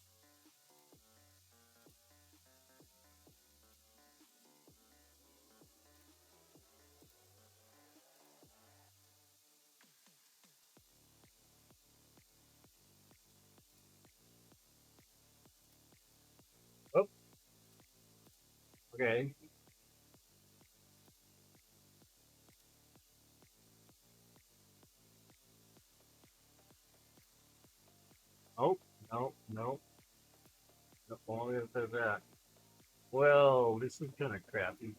[SPEAKER 1] Oh, okay. Oh, no, no. No, only if there's that. Well, this is kind of crappy.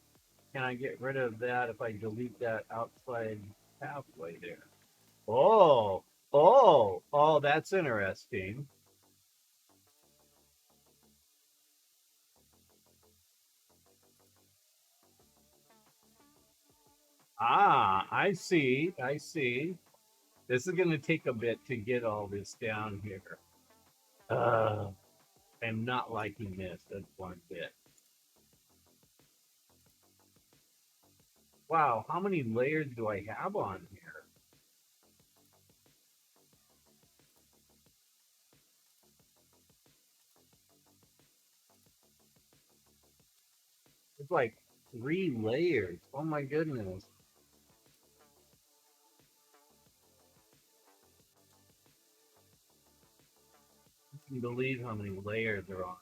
[SPEAKER 1] Can I get rid of that if I delete that outside pathway there? Oh, oh, that's interesting. Ah, I see. I see. This is going to take a bit to get all this down here. Uh, I'm not liking this. That's one bit. Wow, how many layers do I have on here? It's like 3 layers. Oh my goodness. I can't believe how many layers are on.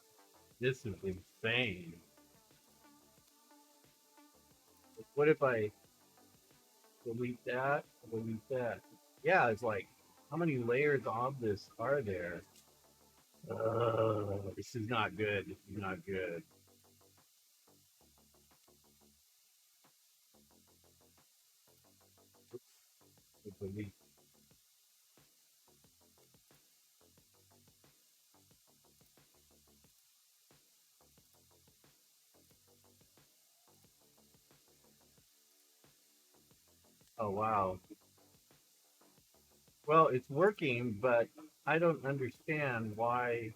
[SPEAKER 1] This is insane. What if I delete that? Delete that. Yeah, it's like, how many layers of this are there? This is not good. This is not good. Delete. Oh, wow. Well, it's working, but I don't understand why.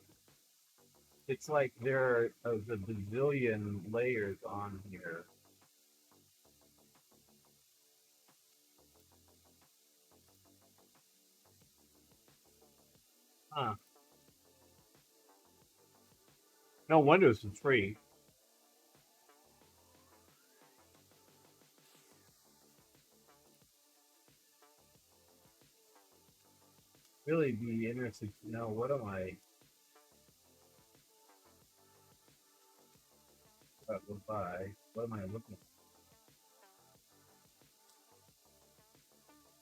[SPEAKER 1] It's like there are a bazillion layers on here. Huh. No wonder it's free. Really be interested to know what am I Goodbye. What am I looking at?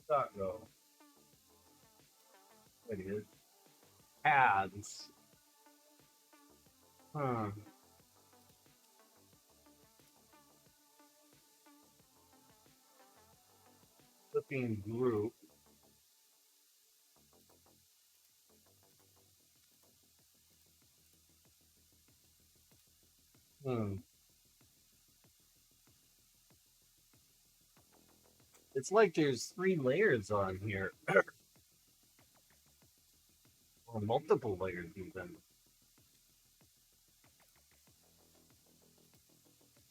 [SPEAKER 1] Dot go. It is. Paths. Huh. Flipping group. Hmm. It's like there's 3 layers on here, or multiple layers even.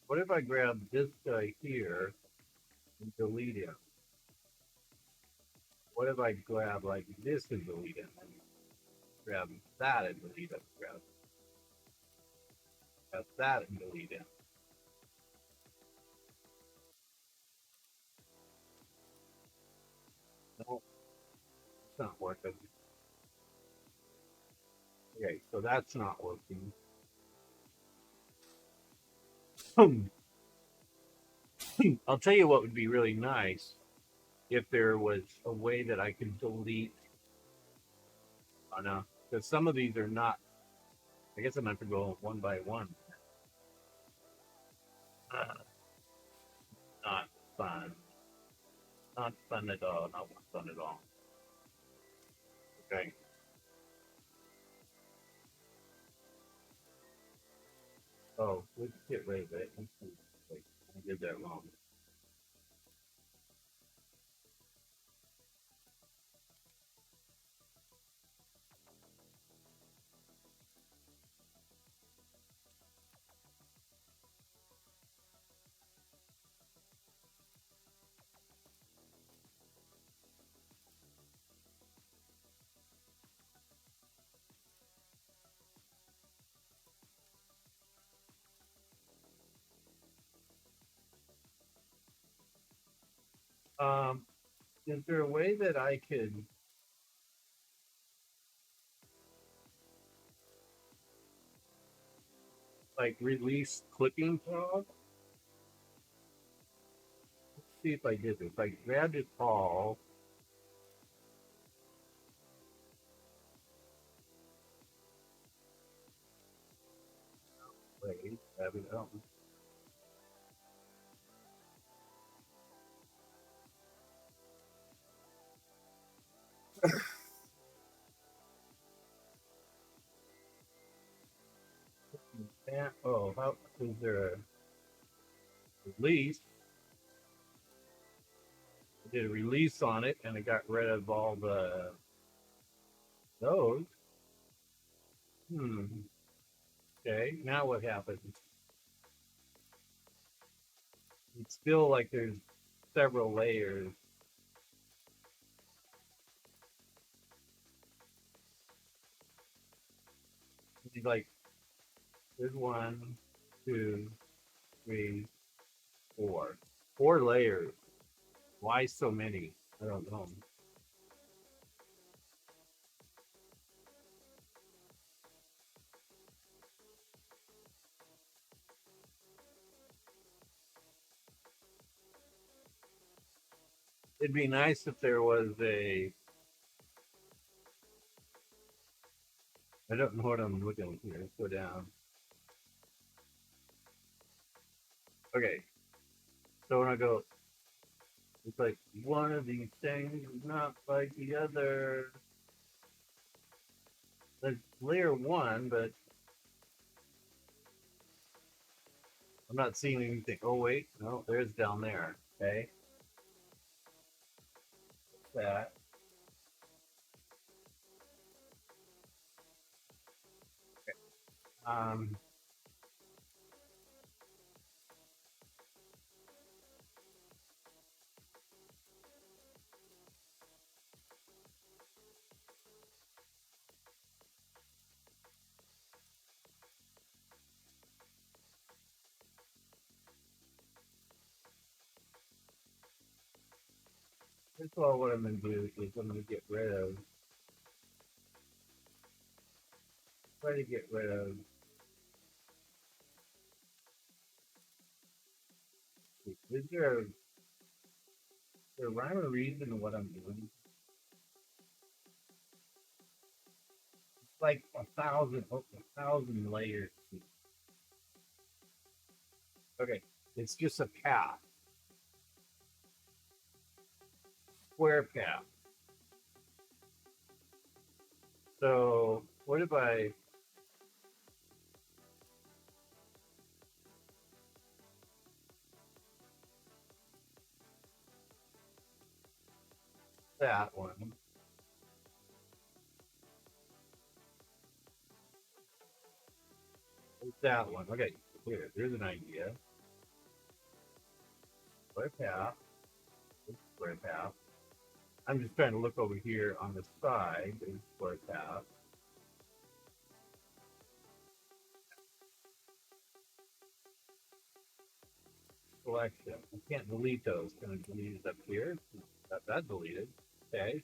[SPEAKER 1] What if I grab this guy here and delete him? What if I grab like this and delete him? And grab that and delete him? Grab that and delete him? No, it's not working. Okay, so that's not working. I'll tell you what would be really nice if there was a way that I could delete on a, because some of these are not. I guess I'm gonna have to go one by one. Uh, Not fun. Not fun at all. Not fun at all. Okay. Oh, let's get rid of it. Wait, I did that wrong. Um, is there a way that I could like release clipping frog? Let's see if I did this. I grabbed it all. Wait, grab it out. Oh, how is there a release? I did a release on it and it got rid of all the those. Hmm. Okay. Now what happens? It's still like there's several layers. It's like there's 1, 2, 3, 4. 4 layers. Why so many? I don't know. It'd be nice if there was a. I don't know what I'm looking at here. Let's go down. Okay. So when I go, it's like one of these things is not like the other. There's layer 1, but I'm not seeing anything. Oh wait, no, there's down there. Okay, that. Um, First of all, what I'm going to do is I'm going to get rid of, try to get rid of is there a rhyme or reason to what I'm doing? It's like a thousand layers. Okay, it's just a path, square path. So what if I that one? That one. Okay, here's an idea. Square path, square path. I'm just trying to look over here on the side. There's square path. Selection. I can't delete those. Can I delete it up here? That deleted. Okay.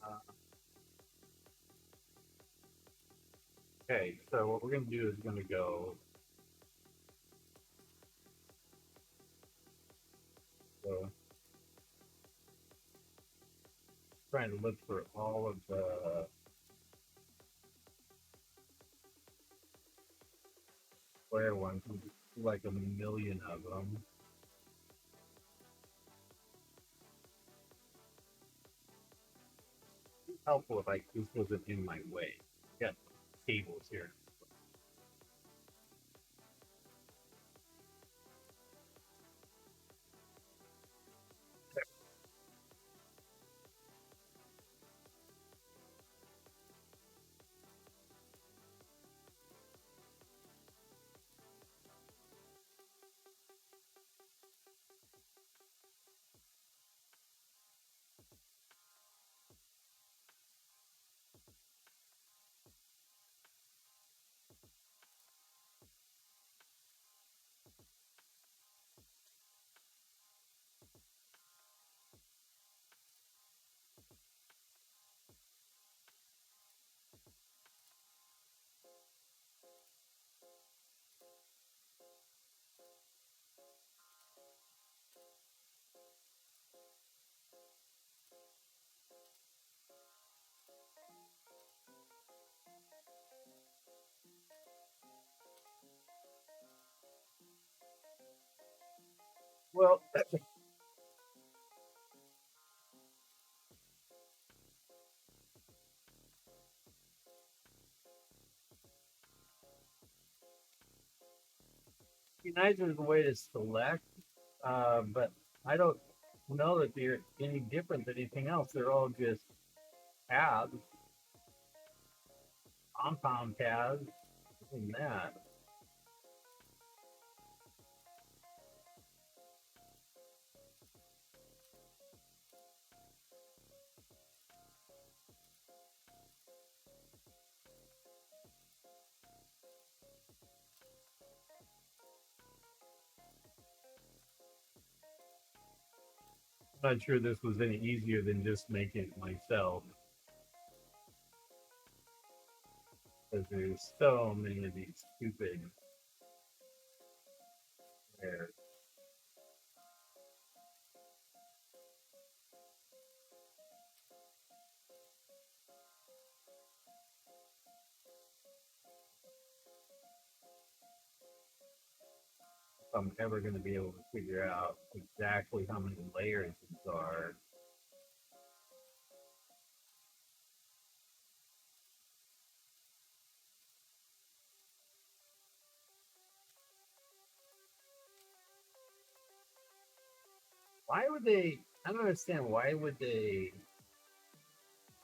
[SPEAKER 1] Uh, okay. So what we're going to do is going to go. So trying to look for all of the square ones. Like a million of them. It's helpful if this wasn't in my way. Got tables here. Well, nicer is a way to select, but I don't know that they're any different than anything else. They're all just tabs, compound tabs, and that. I'm not sure this was any easier than just making it myself, because there's so many of these stupid pairs. If I'm ever going to be able to figure out exactly how many layers these are. Why would they? I don't understand. Why would they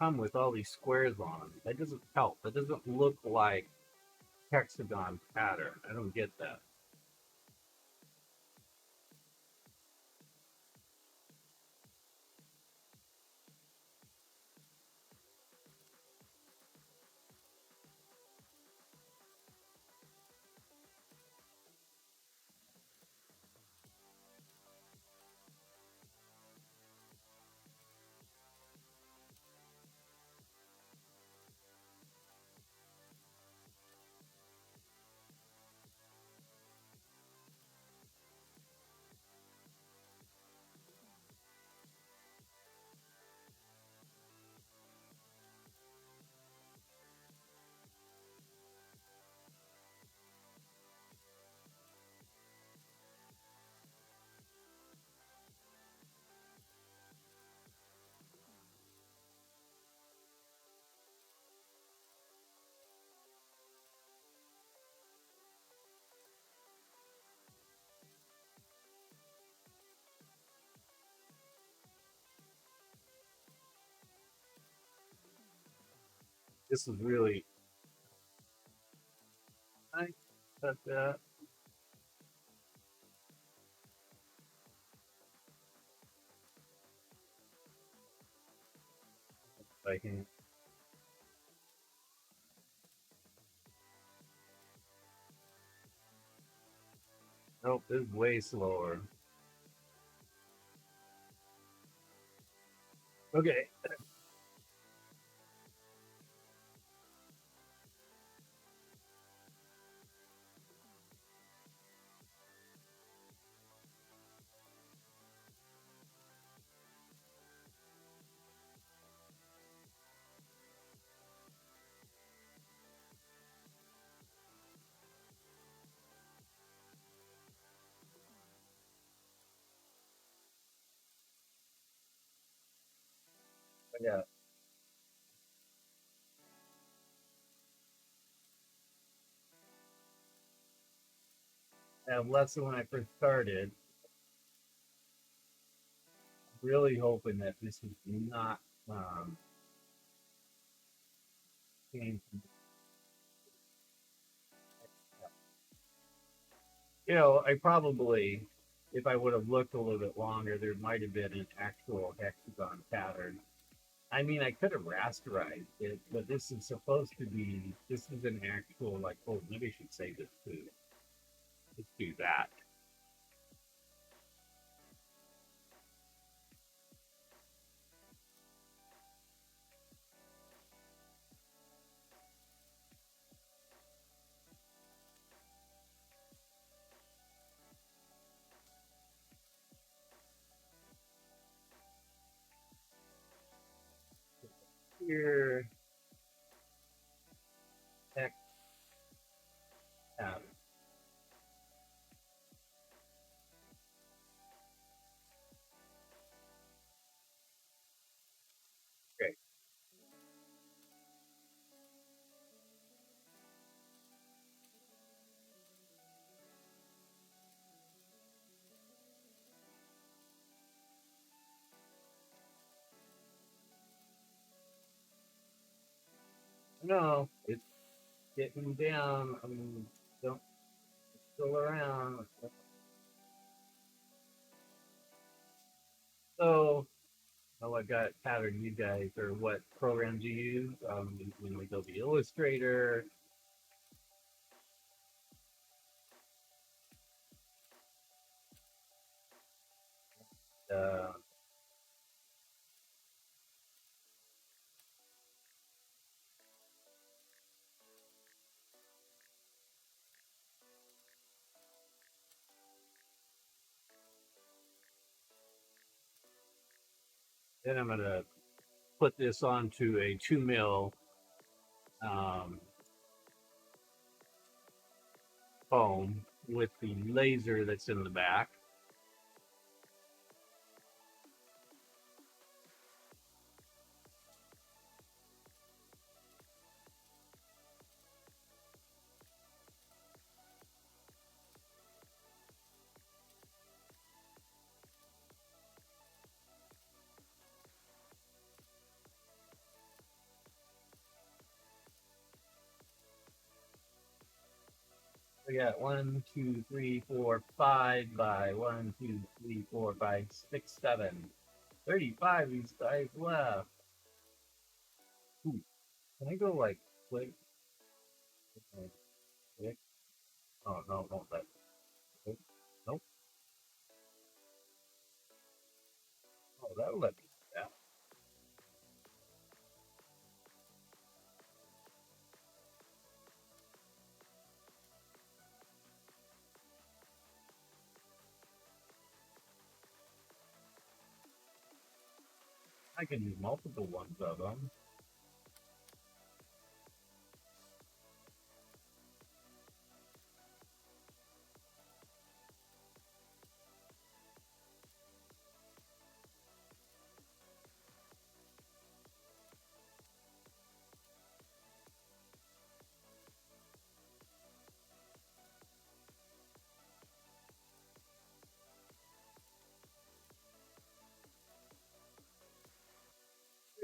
[SPEAKER 1] come with all these squares on them? That doesn't help. That doesn't look like hexagon pattern. I don't get that. This is really nice. Cut that. I can. Nope, this is way slower. Okay. Yeah. And less than when I first started. Really hoping that this is not changed. I probably, if I would have looked a little bit longer, there might have been an actual hexagon pattern. I mean, I could have rasterized it, but this is supposed to be, this is an actual, like, oh, maybe I should save this too. Let's do that. Here, hex pattern. Okay. No, it's getting down. I mean, don't still around. So, oh, I got pattern you guys or what programs you use. When we go to Illustrator, uh, then I'm gonna put this onto a 2 mil um, foam with the laser that's in the back. We got 1, 2, 3, 4, 5 by 1, 2, 3, 4, 5, 6, 7. 35 of these guys left. Ooh, can I go like click? Click? Oh no, don't let click. Nope. Oh, that'll let me do that. I can use multiple ones of them.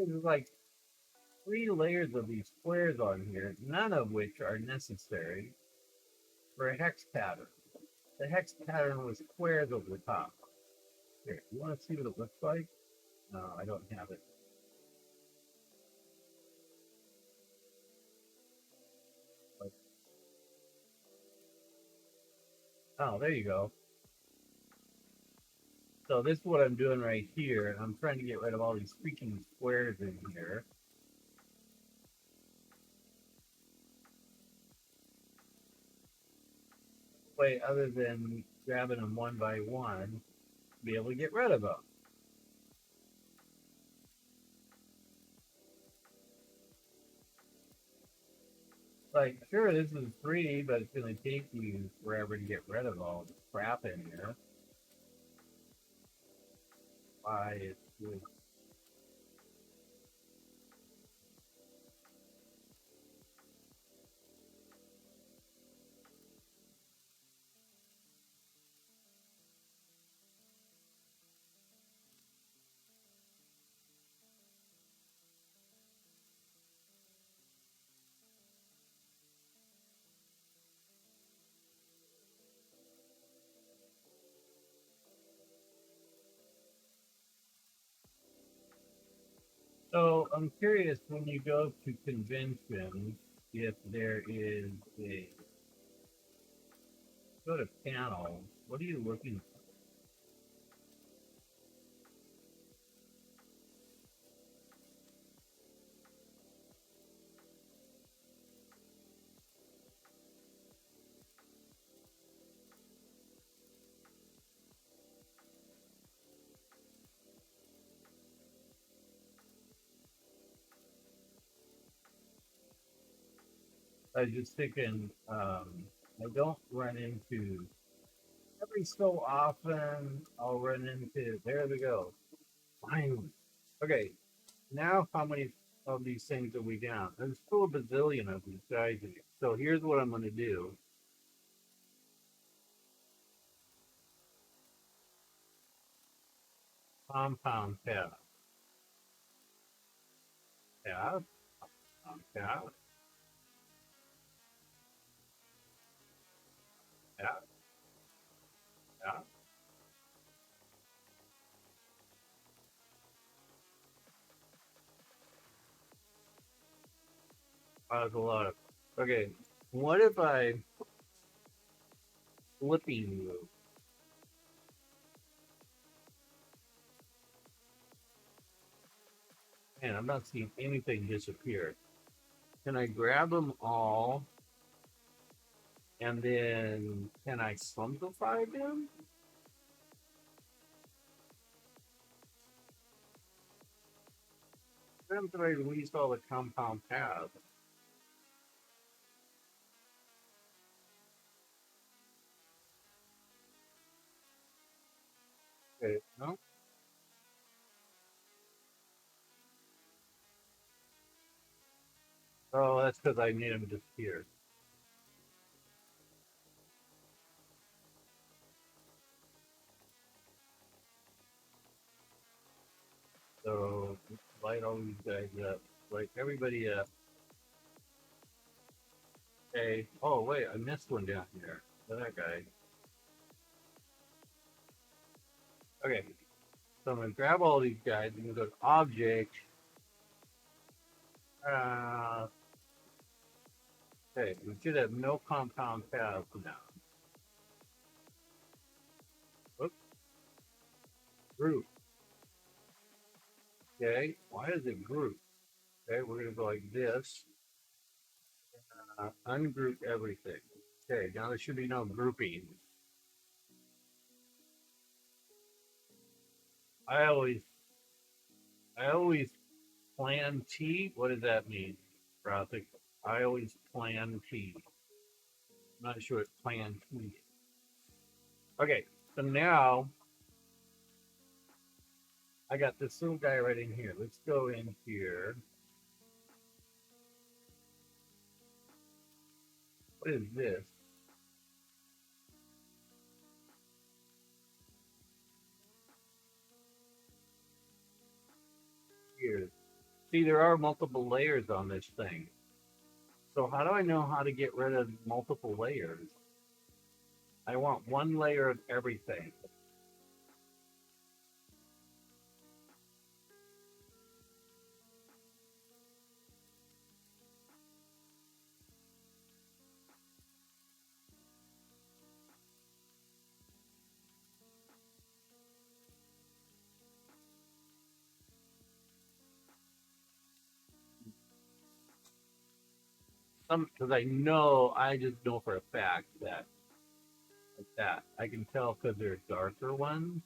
[SPEAKER 1] It's like three layers of these squares on here, none of which are necessary for a hex pattern. The hex pattern was squares over the top. Here, you want to see what it looks like? No, I don't have it. But, oh, there you go. So this is what I'm doing right here. I'm trying to get rid of all these freaking squares in here. Way other than grabbing them one by one, to be able to get rid of them. Like, sure, this is free, but it's going to take you forever to get rid of all the crap in here. Why it's good. So I'm curious when you go to conventions if there is a go to panels. What are you looking for? I was just thinking I don't run into every so often I'll run into there we go. Finally. Okay, now how many of these things are we down? There's still a bazillion of these guys in here. So here's what I'm gonna do. Compound tab. Tab. Tab. Tab. Tab. That's a lot of okay. What if I flipping move? Man, I'm not seeing anything disappear. Can I grab them all and then can I simplify them? Then I release all the compound tabs. Okay, no? Oh, that's because I made them disappear. So light all these guys up. Light everybody up. Okay. Oh wait, I missed one down here. That guy. Okay. So I'm gonna grab all these guys. I'm gonna go to object. Uh, okay, we should have no compound tabs now. Oops, group. Okay, why is it group? Okay, we're gonna go like this. Ungroup everything. Okay, now there should be no grouping. I always, I always plan T. What does that mean, Rothic? I always plan T. I'm not sure what plan T is. Okay, so now I got this little guy right in here. Let's go in here. What is this? Here. See, there are multiple layers on this thing. So how do I know how to get rid of multiple layers? I want one layer of everything. Because I just know for a fact that like that. I can tell because they're darker ones.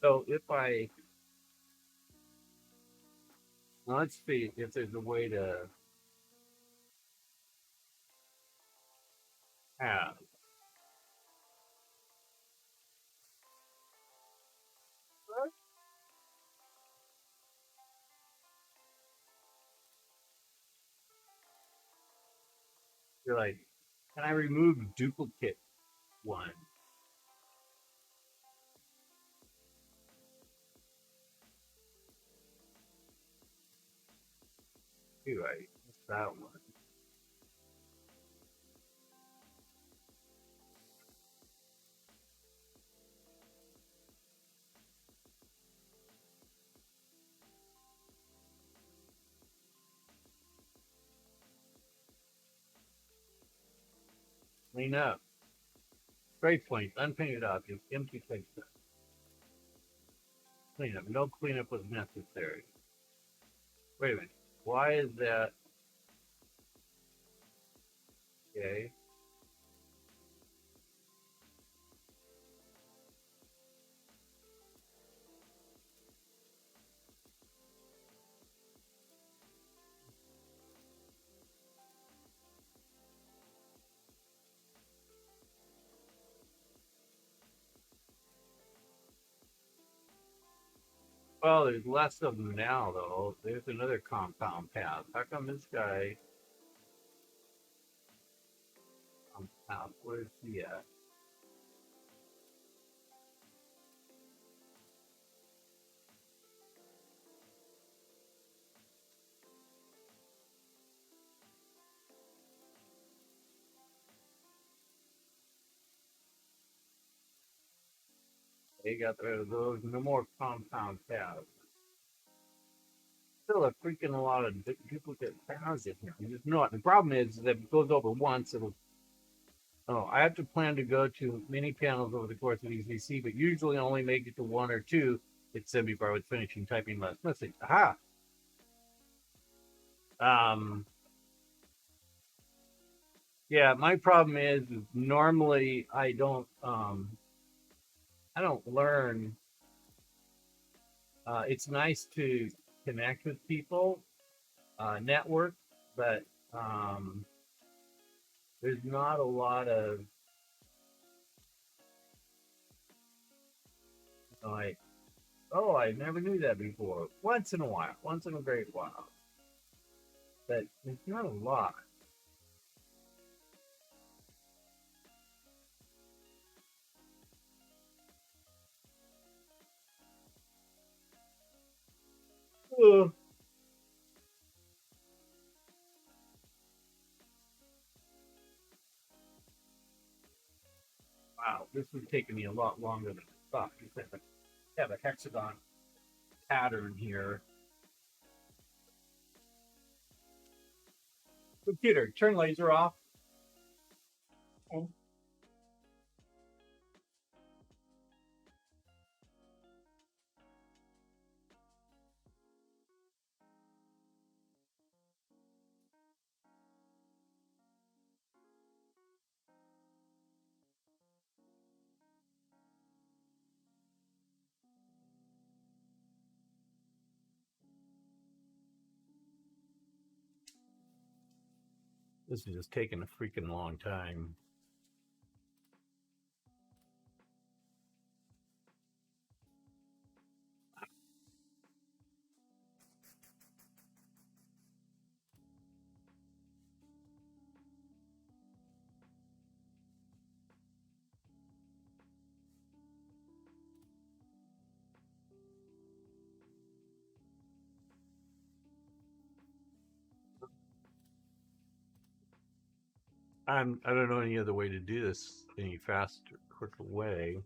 [SPEAKER 1] So if I let's see if there's a way to have. You're like, can I remove duplicate one? Do I? What's that one? Clean up. Straight points, unpainted objects, empty picture. Clean up. No cleanup was necessary. Wait a minute. Why is that? Okay. Well, there's less of them now, though. There's another compound path. How come this guy? Compound. Where's he at? They got rid of those. No more compound paths. Still a freaking lot of duplicate paths in here. You just know it. The problem is that if it goes over once, it'll. Oh, I have to plan to go to many panels over the course of ECC, but usually only make it to one or two. It said before I was finishing typing last message. Aha. Um. Yeah, my problem is normally I don't learn. It's nice to connect with people, network, but um, there's not a lot of like, oh, I never knew that before. Once in a while, once in a great while, but it's not a lot. Ugh. Wow, this is taking me a lot longer than I thought. You have a hexagon pattern here. Computer, turn laser off. Oh. This is just taking a freaking long time. I don't know any other way to do this any faster, quicker way.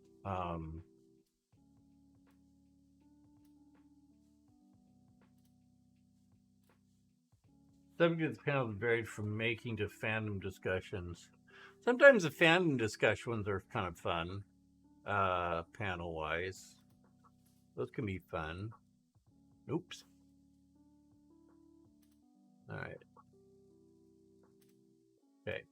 [SPEAKER 1] Subjects panels vary from making to fandom discussions. Sometimes the fandom discussions are kind of fun, panel wise. Those can be fun. Oops. All right. Okay.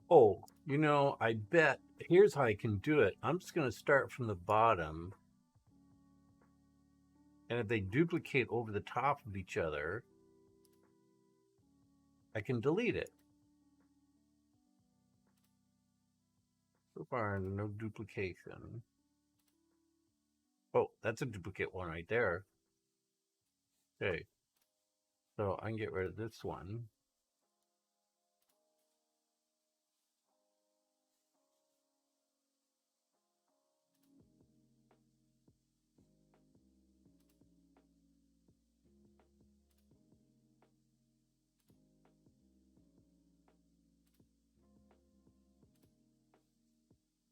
[SPEAKER 1] Oh, I bet here's how I can do it. I'm just going to start from the bottom. And if they duplicate over the top of each other, I can delete it. So far, no duplication. Oh, that's a duplicate one right there. Okay. So I can get rid of this one.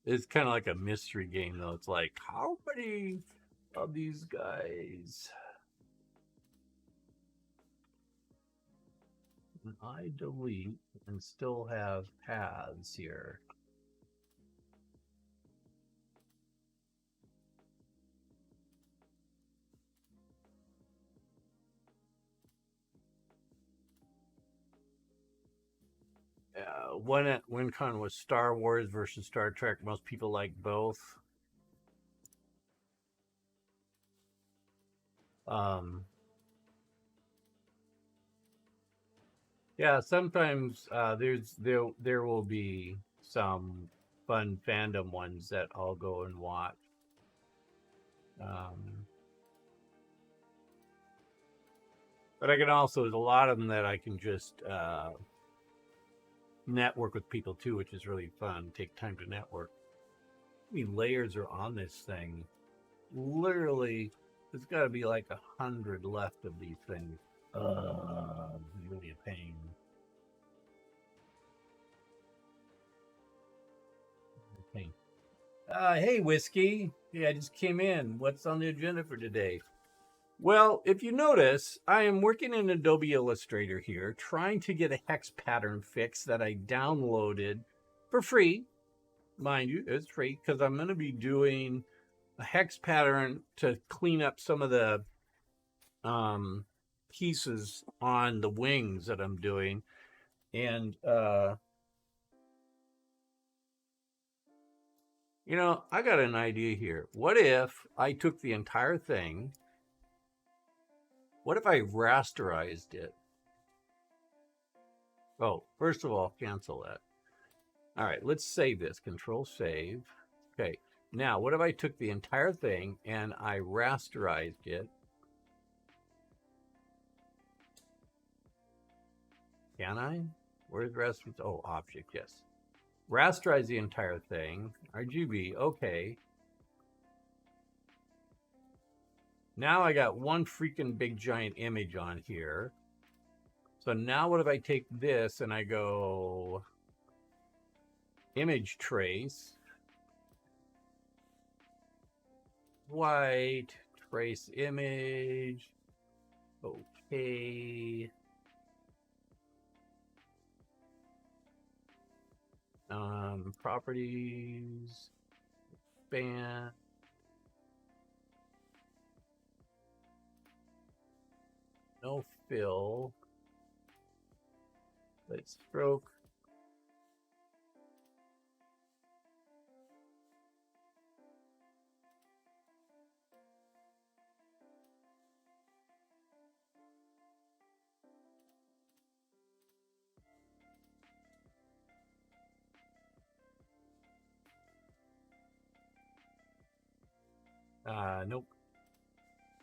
[SPEAKER 1] It's kind of like a mystery game, though. It's like, how many of these guys can I delete and still have paths here? One con was Star Wars versus Star Trek. Most people like both. Yeah, sometimes there will be some fun fandom ones that I'll go and watch. But I can also, there's a lot of them that I can just network with people too, which is really fun. Take time to network. How many layers are on this thing? Literally, there's got to be like 100 left of these things. It's really a pain. Hey, Whiskey. Yeah, I just came in. What's on the agenda for today? Well, if you notice, I am working in Adobe Illustrator here, trying to get a hex pattern fix that I downloaded for free. Mind you, it's free because I'm going to be doing a hex pattern to clean up some of the pieces on the wings that I'm doing. And, I got an idea here. What if I took the entire thing? What if I rasterized it? Oh, first of all, cancel that. All right, let's save this. Control save. Okay, now what if I took the entire thing and I rasterized it? Can I? Where's the rest? Oh, object, yes. Rasterize the entire thing. RGB, okay. Now I got one freaking big giant image on here. So now what if I take this and I go image trace, white, trace image, okay. Properties, expand. no fill. Let's stroke. Nope.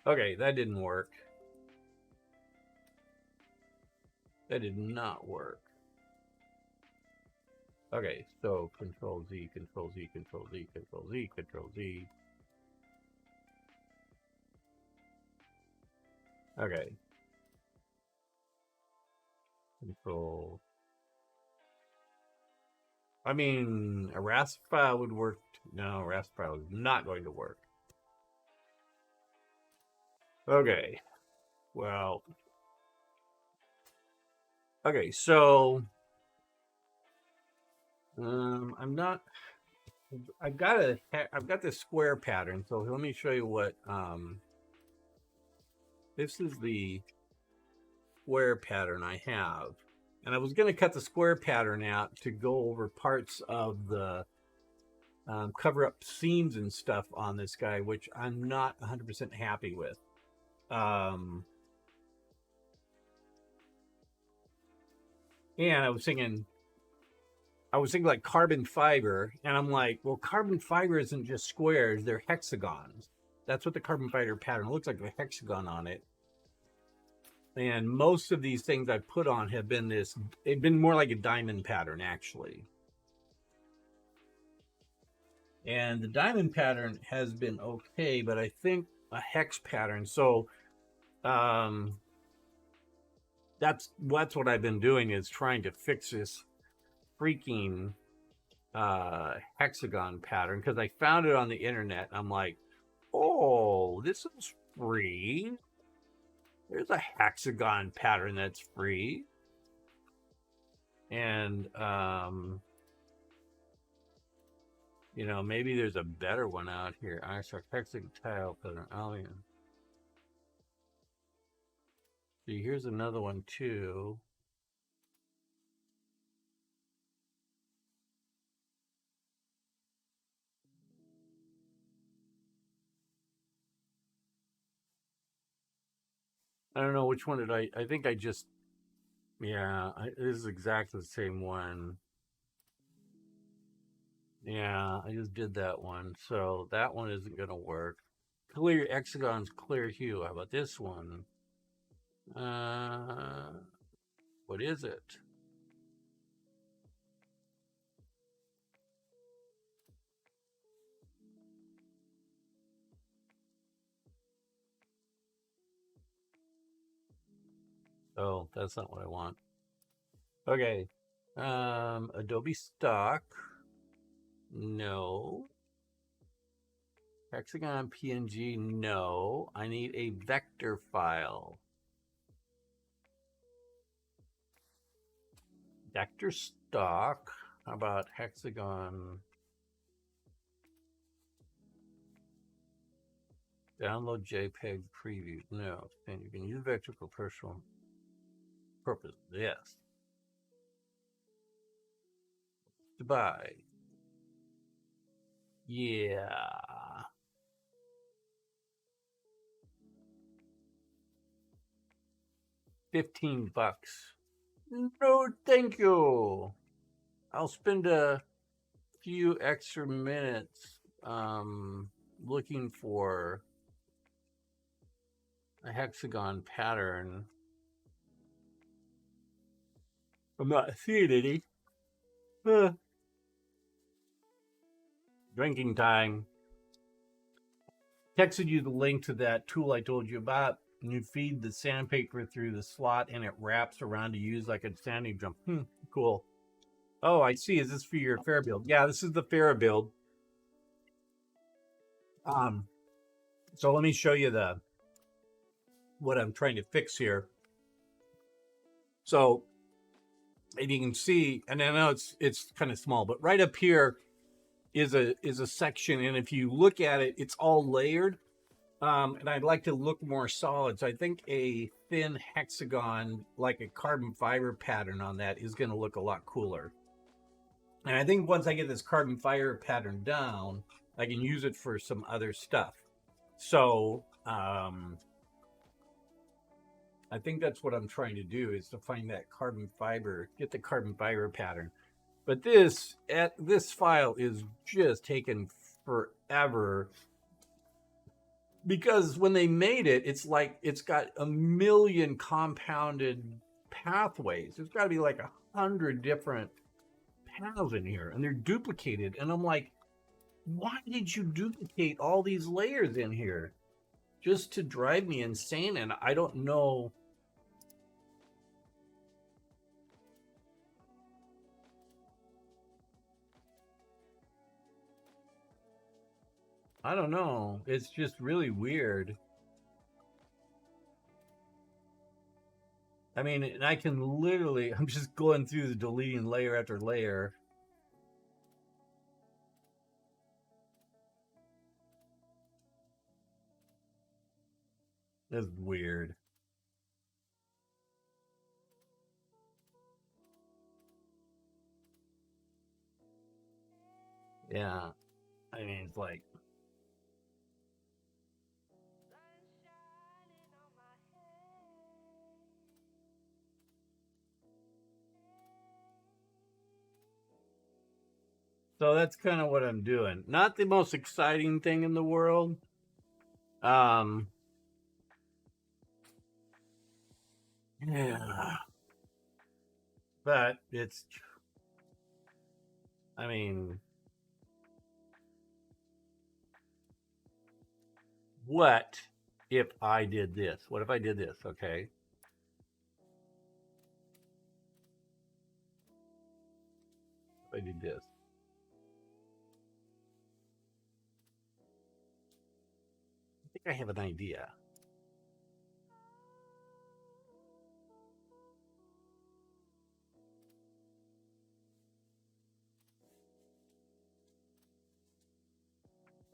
[SPEAKER 1] Okay, that didn't work. That did not work. Okay, so Control Z, Control Z, Control Z, Control Z, Control Z. Okay. Control. I mean, a RAS file would work. No, a RAS file is not going to work. Okay. Well. Okay, so I'm not. I've got this square pattern. So let me show you what. This is the square pattern I have, and I was going to cut the square pattern out to go over parts of the cover up seams and stuff on this guy, which I'm not 100% happy with. And I was thinking like carbon fiber, and I'm like, well, carbon fiber isn't just squares, they're hexagons. That's what the carbon fiber pattern looks like, a hexagon on it. And most of these things I put on have been they've been more like a diamond pattern, actually. And the diamond pattern has been okay, but I think a hex pattern. So that's what I've been doing, is trying to fix this freaking hexagon pattern, because I found it on the internet. I'm like, oh, this is free. There's a hexagon pattern that's free. And you know, maybe there's a better one out here. I saw hexagon tile pattern. Oh yeah. See, here's another one too. I don't know which one did I think I just, yeah, this is exactly the same one. Yeah, I just did that one. So that one isn't going to work. Clear hexagon's clear hue. How about this one? What is it? Oh, that's not what I want. Okay. Adobe stock. No. Hexagon PNG. No. I need a vector file. Vector stock. How about hexagon? Download JPEG preview. No. And you can use vector for personal purpose. Yes. Goodbye. Yeah. $15. No, thank you. I'll spend a few extra minutes looking for a hexagon pattern. I'm not seeing any. Drinking time. Texted you the link to that tool I told you about. And you feed the sandpaper through the slot and it wraps around to use like a sanding drum. Cool. Oh, I see. Is this for your fair build? Yeah, this is the fair build. So let me show you what I'm trying to fix here. So if you can see, and I know it's kind of small, but right up here is a section, and if you look at it, it's all layered. And I'd like to look more solid. So I think a thin hexagon, like a carbon fiber pattern on that, is going to look a lot cooler. And I think once I get this carbon fiber pattern down, I can use it for some other stuff. So I think that's what I'm trying to do, is to find that carbon fiber, get the carbon fiber pattern. But this file is just taking forever, because when they made it, it's like it's got a million compounded pathways. There's got to be like 100 different paths in here, and they're duplicated. And I'm like, why did you duplicate all these layers in here? Just to drive me insane. And I don't know. I don't know. It's just really weird. I mean, and I can literally, I'm just going through the deleting layer after layer. It's weird. Yeah. I mean, it's like, so that's kind of what I'm doing. Not the most exciting thing in the world. Yeah. But it's, I mean, what if I did this? What if I did this? Okay. If I did this. I think I have an idea.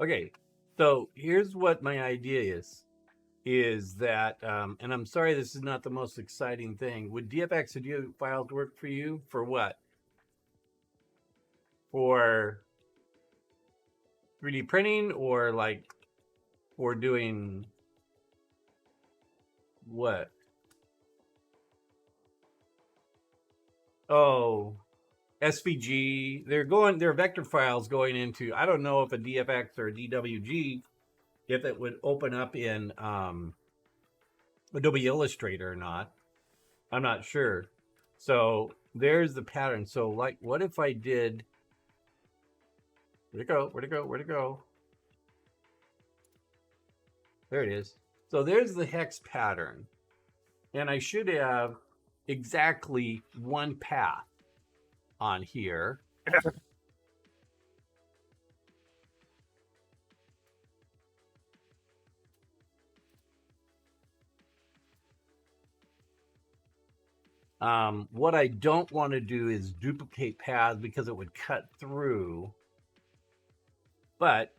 [SPEAKER 1] Okay. So here's what my idea is that, and I'm sorry, this is not the most exciting thing. Would DFX Studio files work for you? For what? For 3D printing, or like for doing what? Oh, SVG. They're vector files going into, I don't know if a DFX or a DWG, if it would open up in Adobe Illustrator or not. I'm not sure. So there's the pattern. So like, what if I did, where'd it go? Where'd it go? Where'd it go? There it is. So there's the hex pattern. And I should have exactly one path on here. What I don't want to do is duplicate paths, because it would cut through. But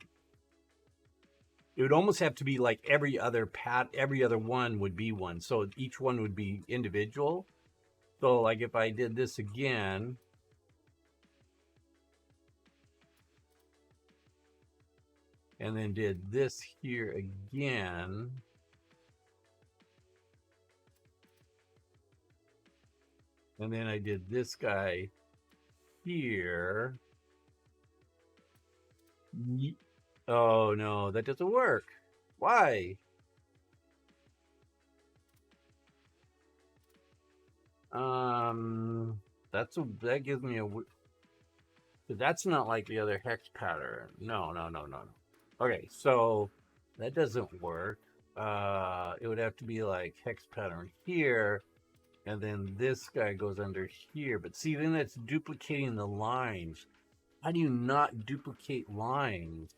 [SPEAKER 1] it would almost have to be like every other path, every other one would be one. So each one would be individual. So like if I did this again, and then did this here again, and then I did this guy here. Oh no, that doesn't work. Why? That gives me a, that's not like the other hex pattern. No. Okay, so that doesn't work. It would have to be like hex pattern here, and then this guy goes under here. But see, then that's duplicating the lines. How do you not duplicate lines?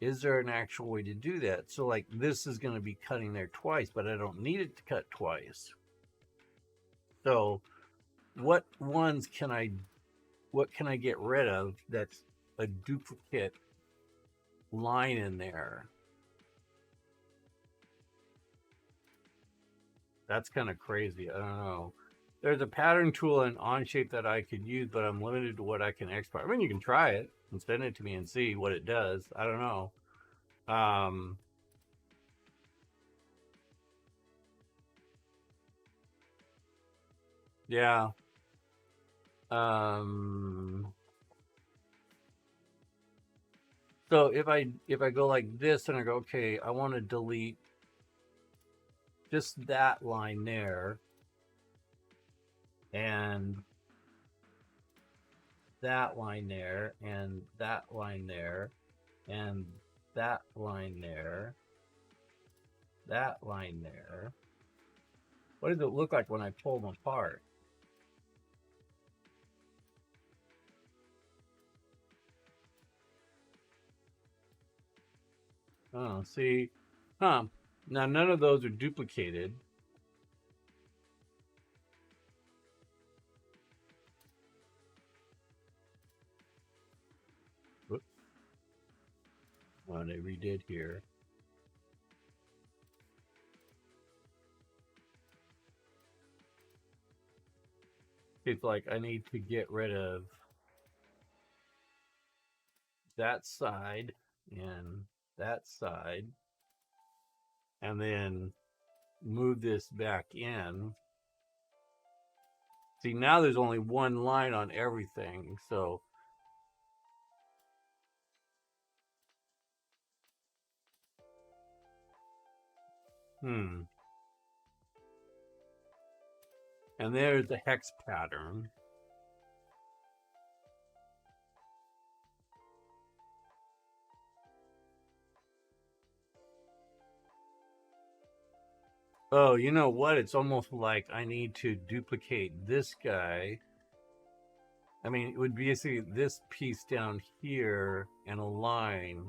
[SPEAKER 1] Is there an actual way to do that? So like this is going to be cutting there twice, but I don't need it to cut twice. So what ones can I get rid of that's a duplicate line in there? That's kind of crazy. I don't know. There's a pattern tool in Onshape that I could use, but I'm limited to what I can export. I mean, you can try it and send it to me and see what it does. I don't know. Yeah. So if I go like this and I go, okay, I want to delete just that line there and that line there and that line there and that line there, that line there. What does it look like when I pull them apart? Oh, see, huh? Now none of those are duplicated. Whoops. What I redid here. It's like I need to get rid of that side and that side, and then move this back in. See, now there's only one line on everything, so and there's the hex pattern. Oh, you know what? It's almost like I need to duplicate this guy. I mean, it would be basically this piece down here and a line,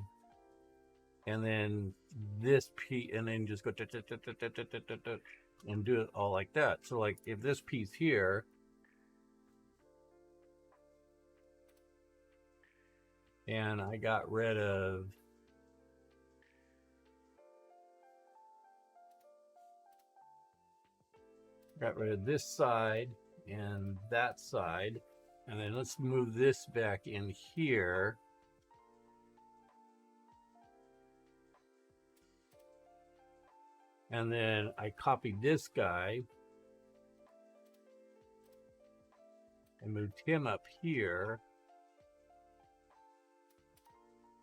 [SPEAKER 1] and then this piece, and then just go and do it all like that. So, like, if this piece here, and I got rid of this side and that side, and then let's move this back in here. And then I copied this guy and moved him up here.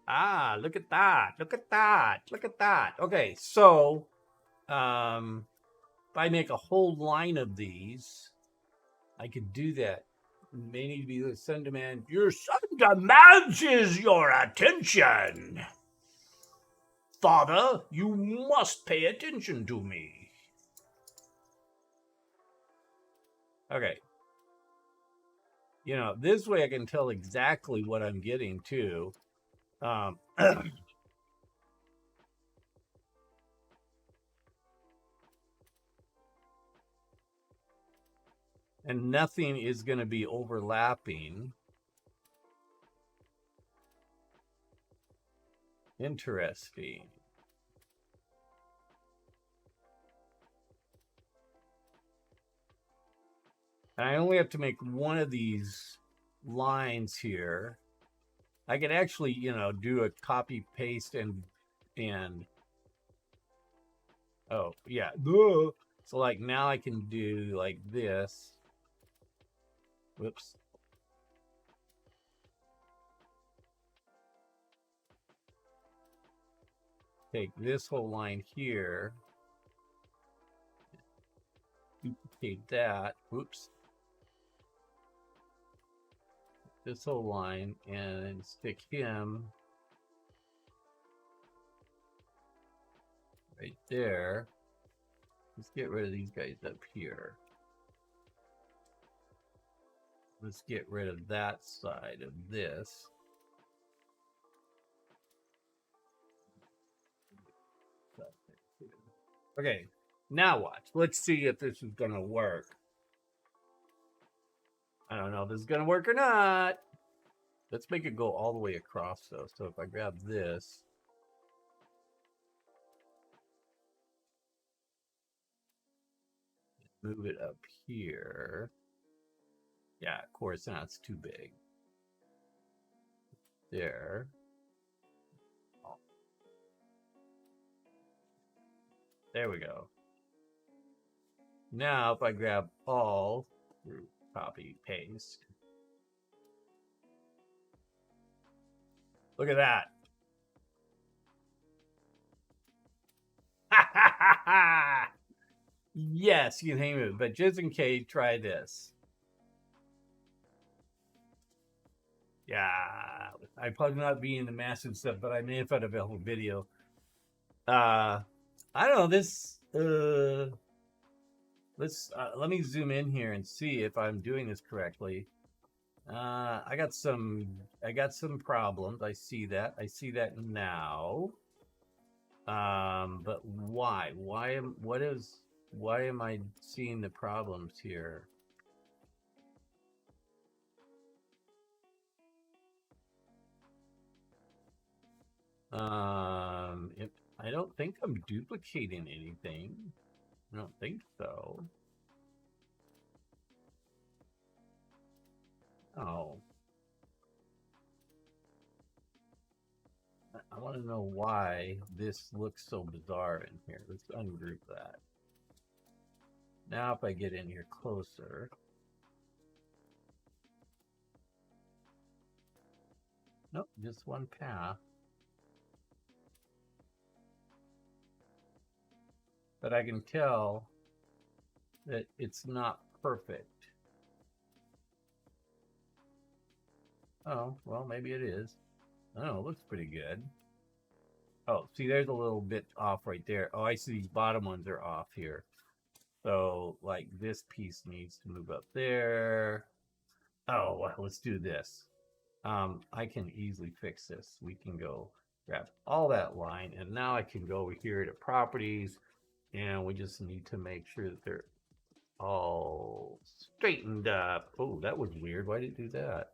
[SPEAKER 1] Ah, look at that. Look at that. Look at that. Okay, so if I make a whole line of these, I could do that. It may need to be the son demand. Your son demands your attention. Father, you must pay attention to me. Okay. You know, this way I can tell exactly what I'm getting to. And nothing is going to be overlapping. Interesting. And I only have to make one of these lines here. I could actually, you know, do a copy paste and oh yeah. So like now I can do like this. Whoops. Take this whole line here. Duplicate that. Whoops. This whole line and stick him right there. Let's get rid of these guys up here. Let's get rid of that side of this. Okay, now watch. Let's see if this is gonna work. I don't know if this is gonna work or not. Let's make it go all the way across though. So if I grab this, move it up here. Yeah, of course, now it's too big. There. Oh, there we go. Now, if I grab all, copy, paste. Look at that. Yes, you can hang it, but just in case, try this. Yeah, I probably not be in the massive stuff, but I may have had a whole video. I don't know this. Let me zoom in here and see if I'm doing this correctly. I got some problems. I see that. I see that now. But why? Why am I seeing the problems here? If I don't think I'm duplicating anything. I don't think so. Oh. I want to know why this looks so bizarre in here. Let's ungroup that. Now if I get in here closer. Nope, just one path. But I can tell that it's not perfect. Oh, well, maybe it is. Oh, it looks pretty good. Oh, see, there's a little bit off right there. Oh, I see these bottom ones are off here. So, like, this piece needs to move up there. Oh, well, let's do this. I can easily fix this. We can go grab all that line, and now I can go over here to properties, and we just need to make sure that they're all straightened up. Oh, that was weird. Why did it do that?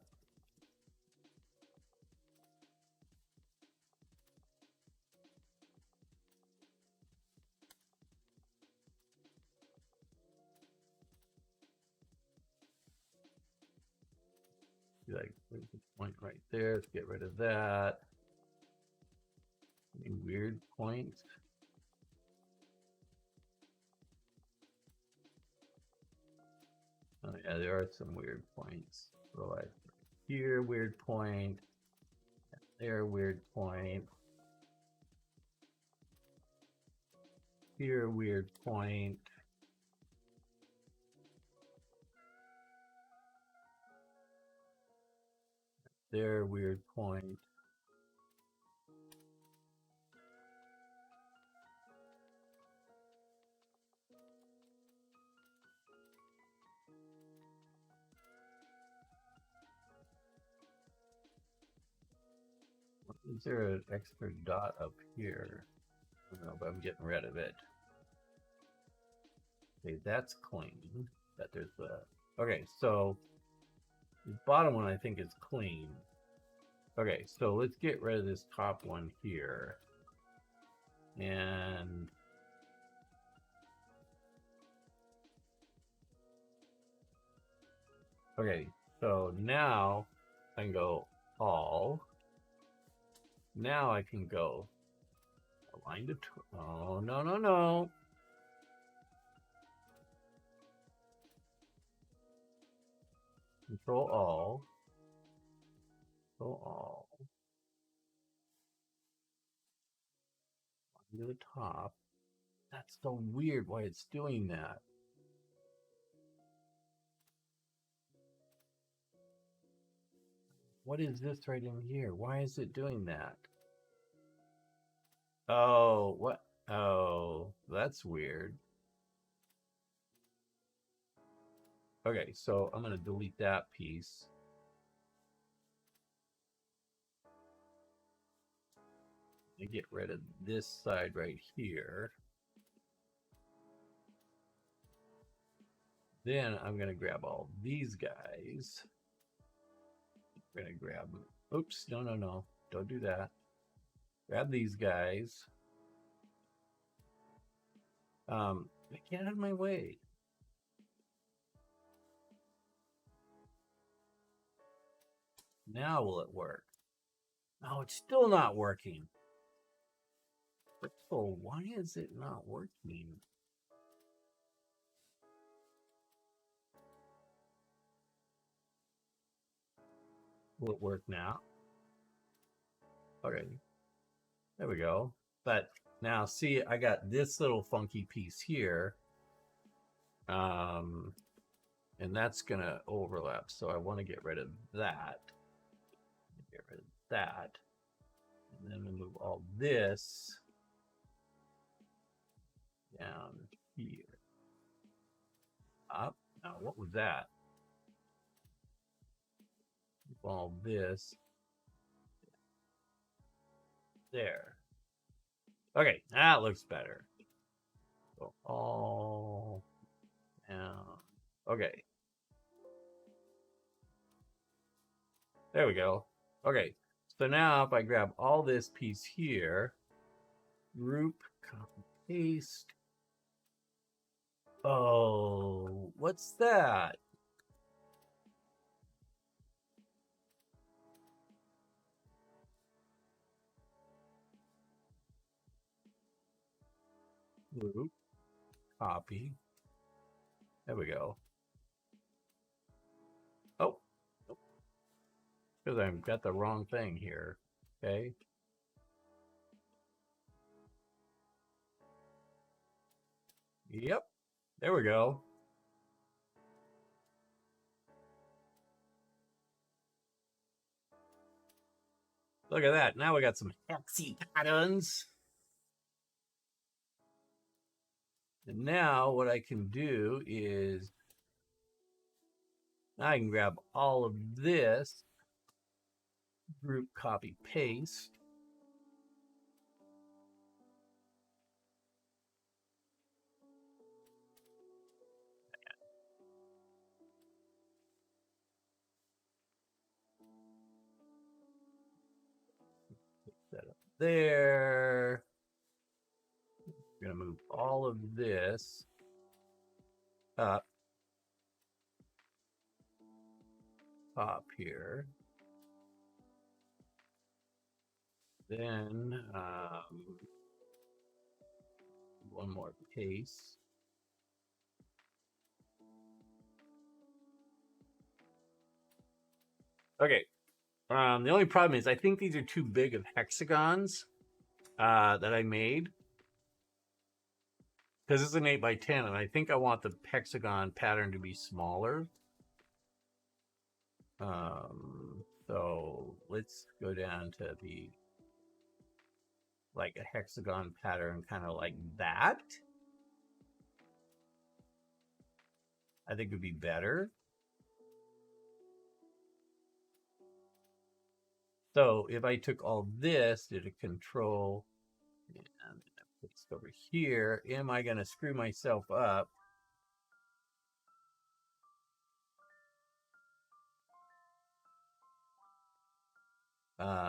[SPEAKER 1] Like, there's a point right there. Let's get rid of that. Any weird points? Oh yeah, there are some weird points. So like here, weird point. There, weird point. Here, weird point. There, weird point. Is there an extra dot up here? I don't know, but I'm getting rid of it. Okay, that's clean. That there's the. Okay, so the bottom one I think is clean. Okay, so let's get rid of this top one here. And okay, so now I can go all. Now I can go align to. Oh, no, no, no. Control all. Control all. To the top. That's so weird why it's doing that. What is this right in here? Why is it doing that? Oh, what? Oh, that's weird. Okay, so I'm going to delete that piece. And get rid of this side right here. Then I'm going to grab all these guys. I'm going to grab, oops, no, no, no. Don't do that. Grab these guys. Get out of my way. Now will it work? No, it's still not working. Oh, why is it not working? Will it work now? Okay, there we go. But now see, I got this little funky piece here. And that's gonna overlap. So I want to get rid of that. Get rid of that. And then we move all this down here. Up. Now, what was that? Move all this there. Okay, that looks better. So all down. Okay. There we go. Okay. So now if I grab all this piece here, group, copy, paste. Oh, what's that? Group, copy. There we go. Oh, because I've got the wrong thing here. Okay. Yep. There we go. Look at that. Now we got some hexy patterns. And now what I can do is I can grab all of this, group, copy, paste. That up there. We're going to move all of this up top here. Then one more paste. Okay. The only problem is I think these are too big of hexagons that I made. Because it's an 8x10, and I think I want the hexagon pattern to be smaller. So let's go down to the like a hexagon pattern, kind of like that. I think would be better. So if I took all this, did a control, and put this over here, am I going to screw myself up?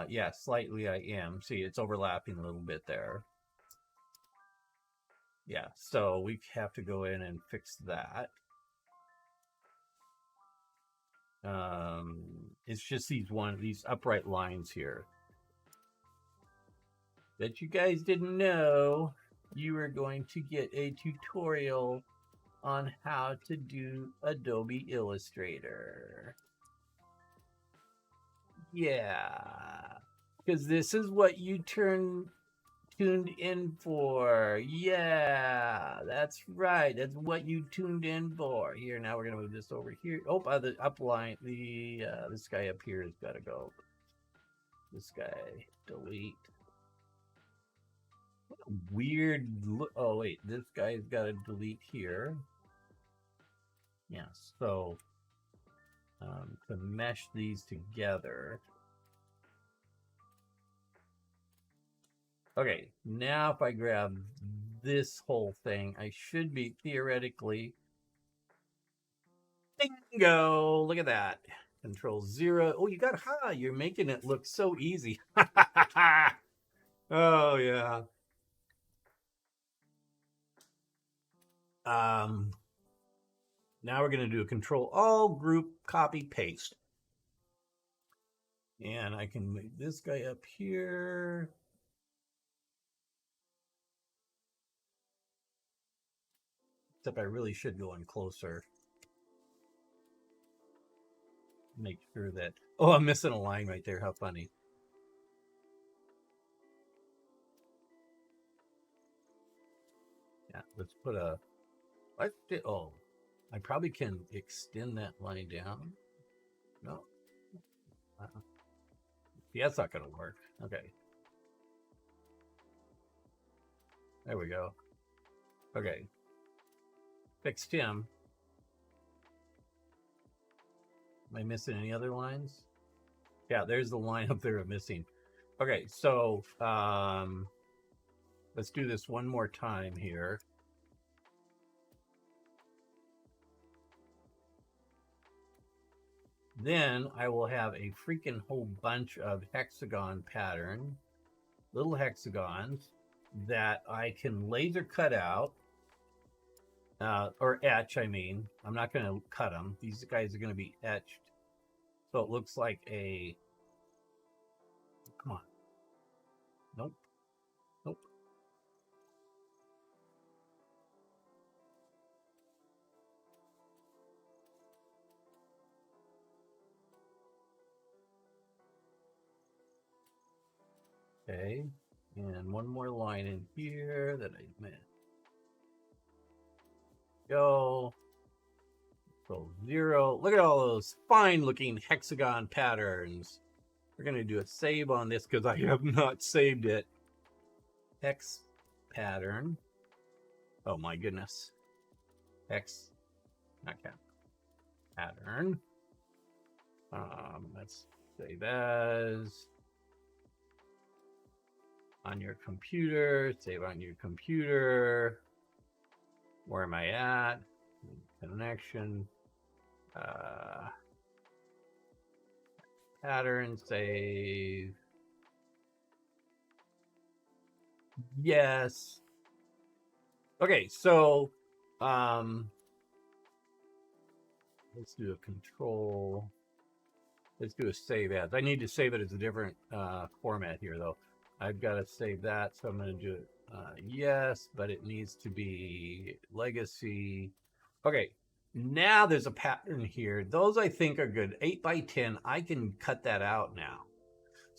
[SPEAKER 1] Yeah, slightly I am. See, it's overlapping a little bit there. Yeah, so we have to go in and fix that. It's just these upright lines here. Bet you guys didn't know you were going to get a tutorial on how to do Adobe Illustrator. Yeah, because this is what you tuned in for. Yeah, that's right. That's what you tuned in for. Here, now we're gonna move this over here. Oh, the upline, this guy up here has got to go. This guy, delete. What a weird look. Oh wait, this guy's got to delete here. Yeah, so to mesh these together. Okay, now if I grab this whole thing, I should be theoretically. Bingo! Look at that. Control 0. Oh, you got ha! You're making it look so easy. Oh yeah. Now we're gonna do a Control All, Group, Copy, Paste. And I can move this guy up here. Except I really should go in closer. Make sure that... Oh, I'm missing a line right there. How funny. Yeah, let's put a... Oh, I probably can extend that line down. No. Yeah, that's not going to work. Okay. There we go. Okay. Fixed him. Am I missing any other lines? Yeah, there's the line up there I'm missing. Okay, so let's do this one more time here. Then I will have a freaking whole bunch of hexagon pattern, little hexagons that I can laser cut out, or etch, I mean. I'm not going to cut them. These guys are going to be etched. So it looks like a... Come on. Nope. Nope. Okay. And one more line in here that I meant. Go. So 0. Look at all those fine looking hexagon patterns. We're going to do a save on this because I have not saved it. Hex pattern. Oh my goodness. Hex. Okay. Pattern. Let's save as. On your computer. Save on your computer. Where am I at? Connection. Pattern, save. Yes. Okay, so let's do a control. Let's do a save as. I need to save it as a different format here though. I've got to save that, so I'm going to do it yes, but it needs to be legacy. Okay, now there's a pattern here. Those I think are good. 8 by 10. I can cut that out now.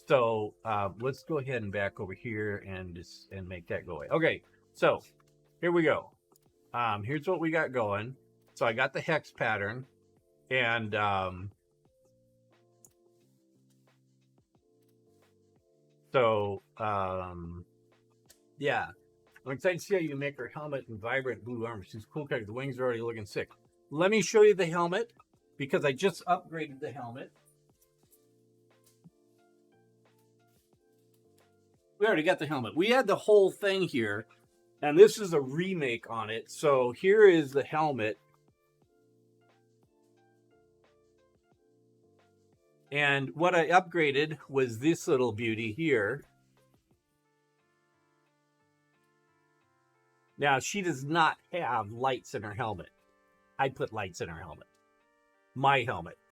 [SPEAKER 1] So let's go ahead and back over here and make that go away. Okay, so here we go. Here's what we got going. So I got the hex pattern, and yeah, I'm excited to see how you make her helmet in vibrant blue armor. She's cool because the wings are already looking sick. Let me show you the helmet because I just upgraded the helmet. We already got the helmet. We had the whole thing here, and this is a remake on it. So here is the helmet. And what I upgraded was this little beauty here. Now, she does not have lights in her helmet. I put lights in her helmet. My helmet.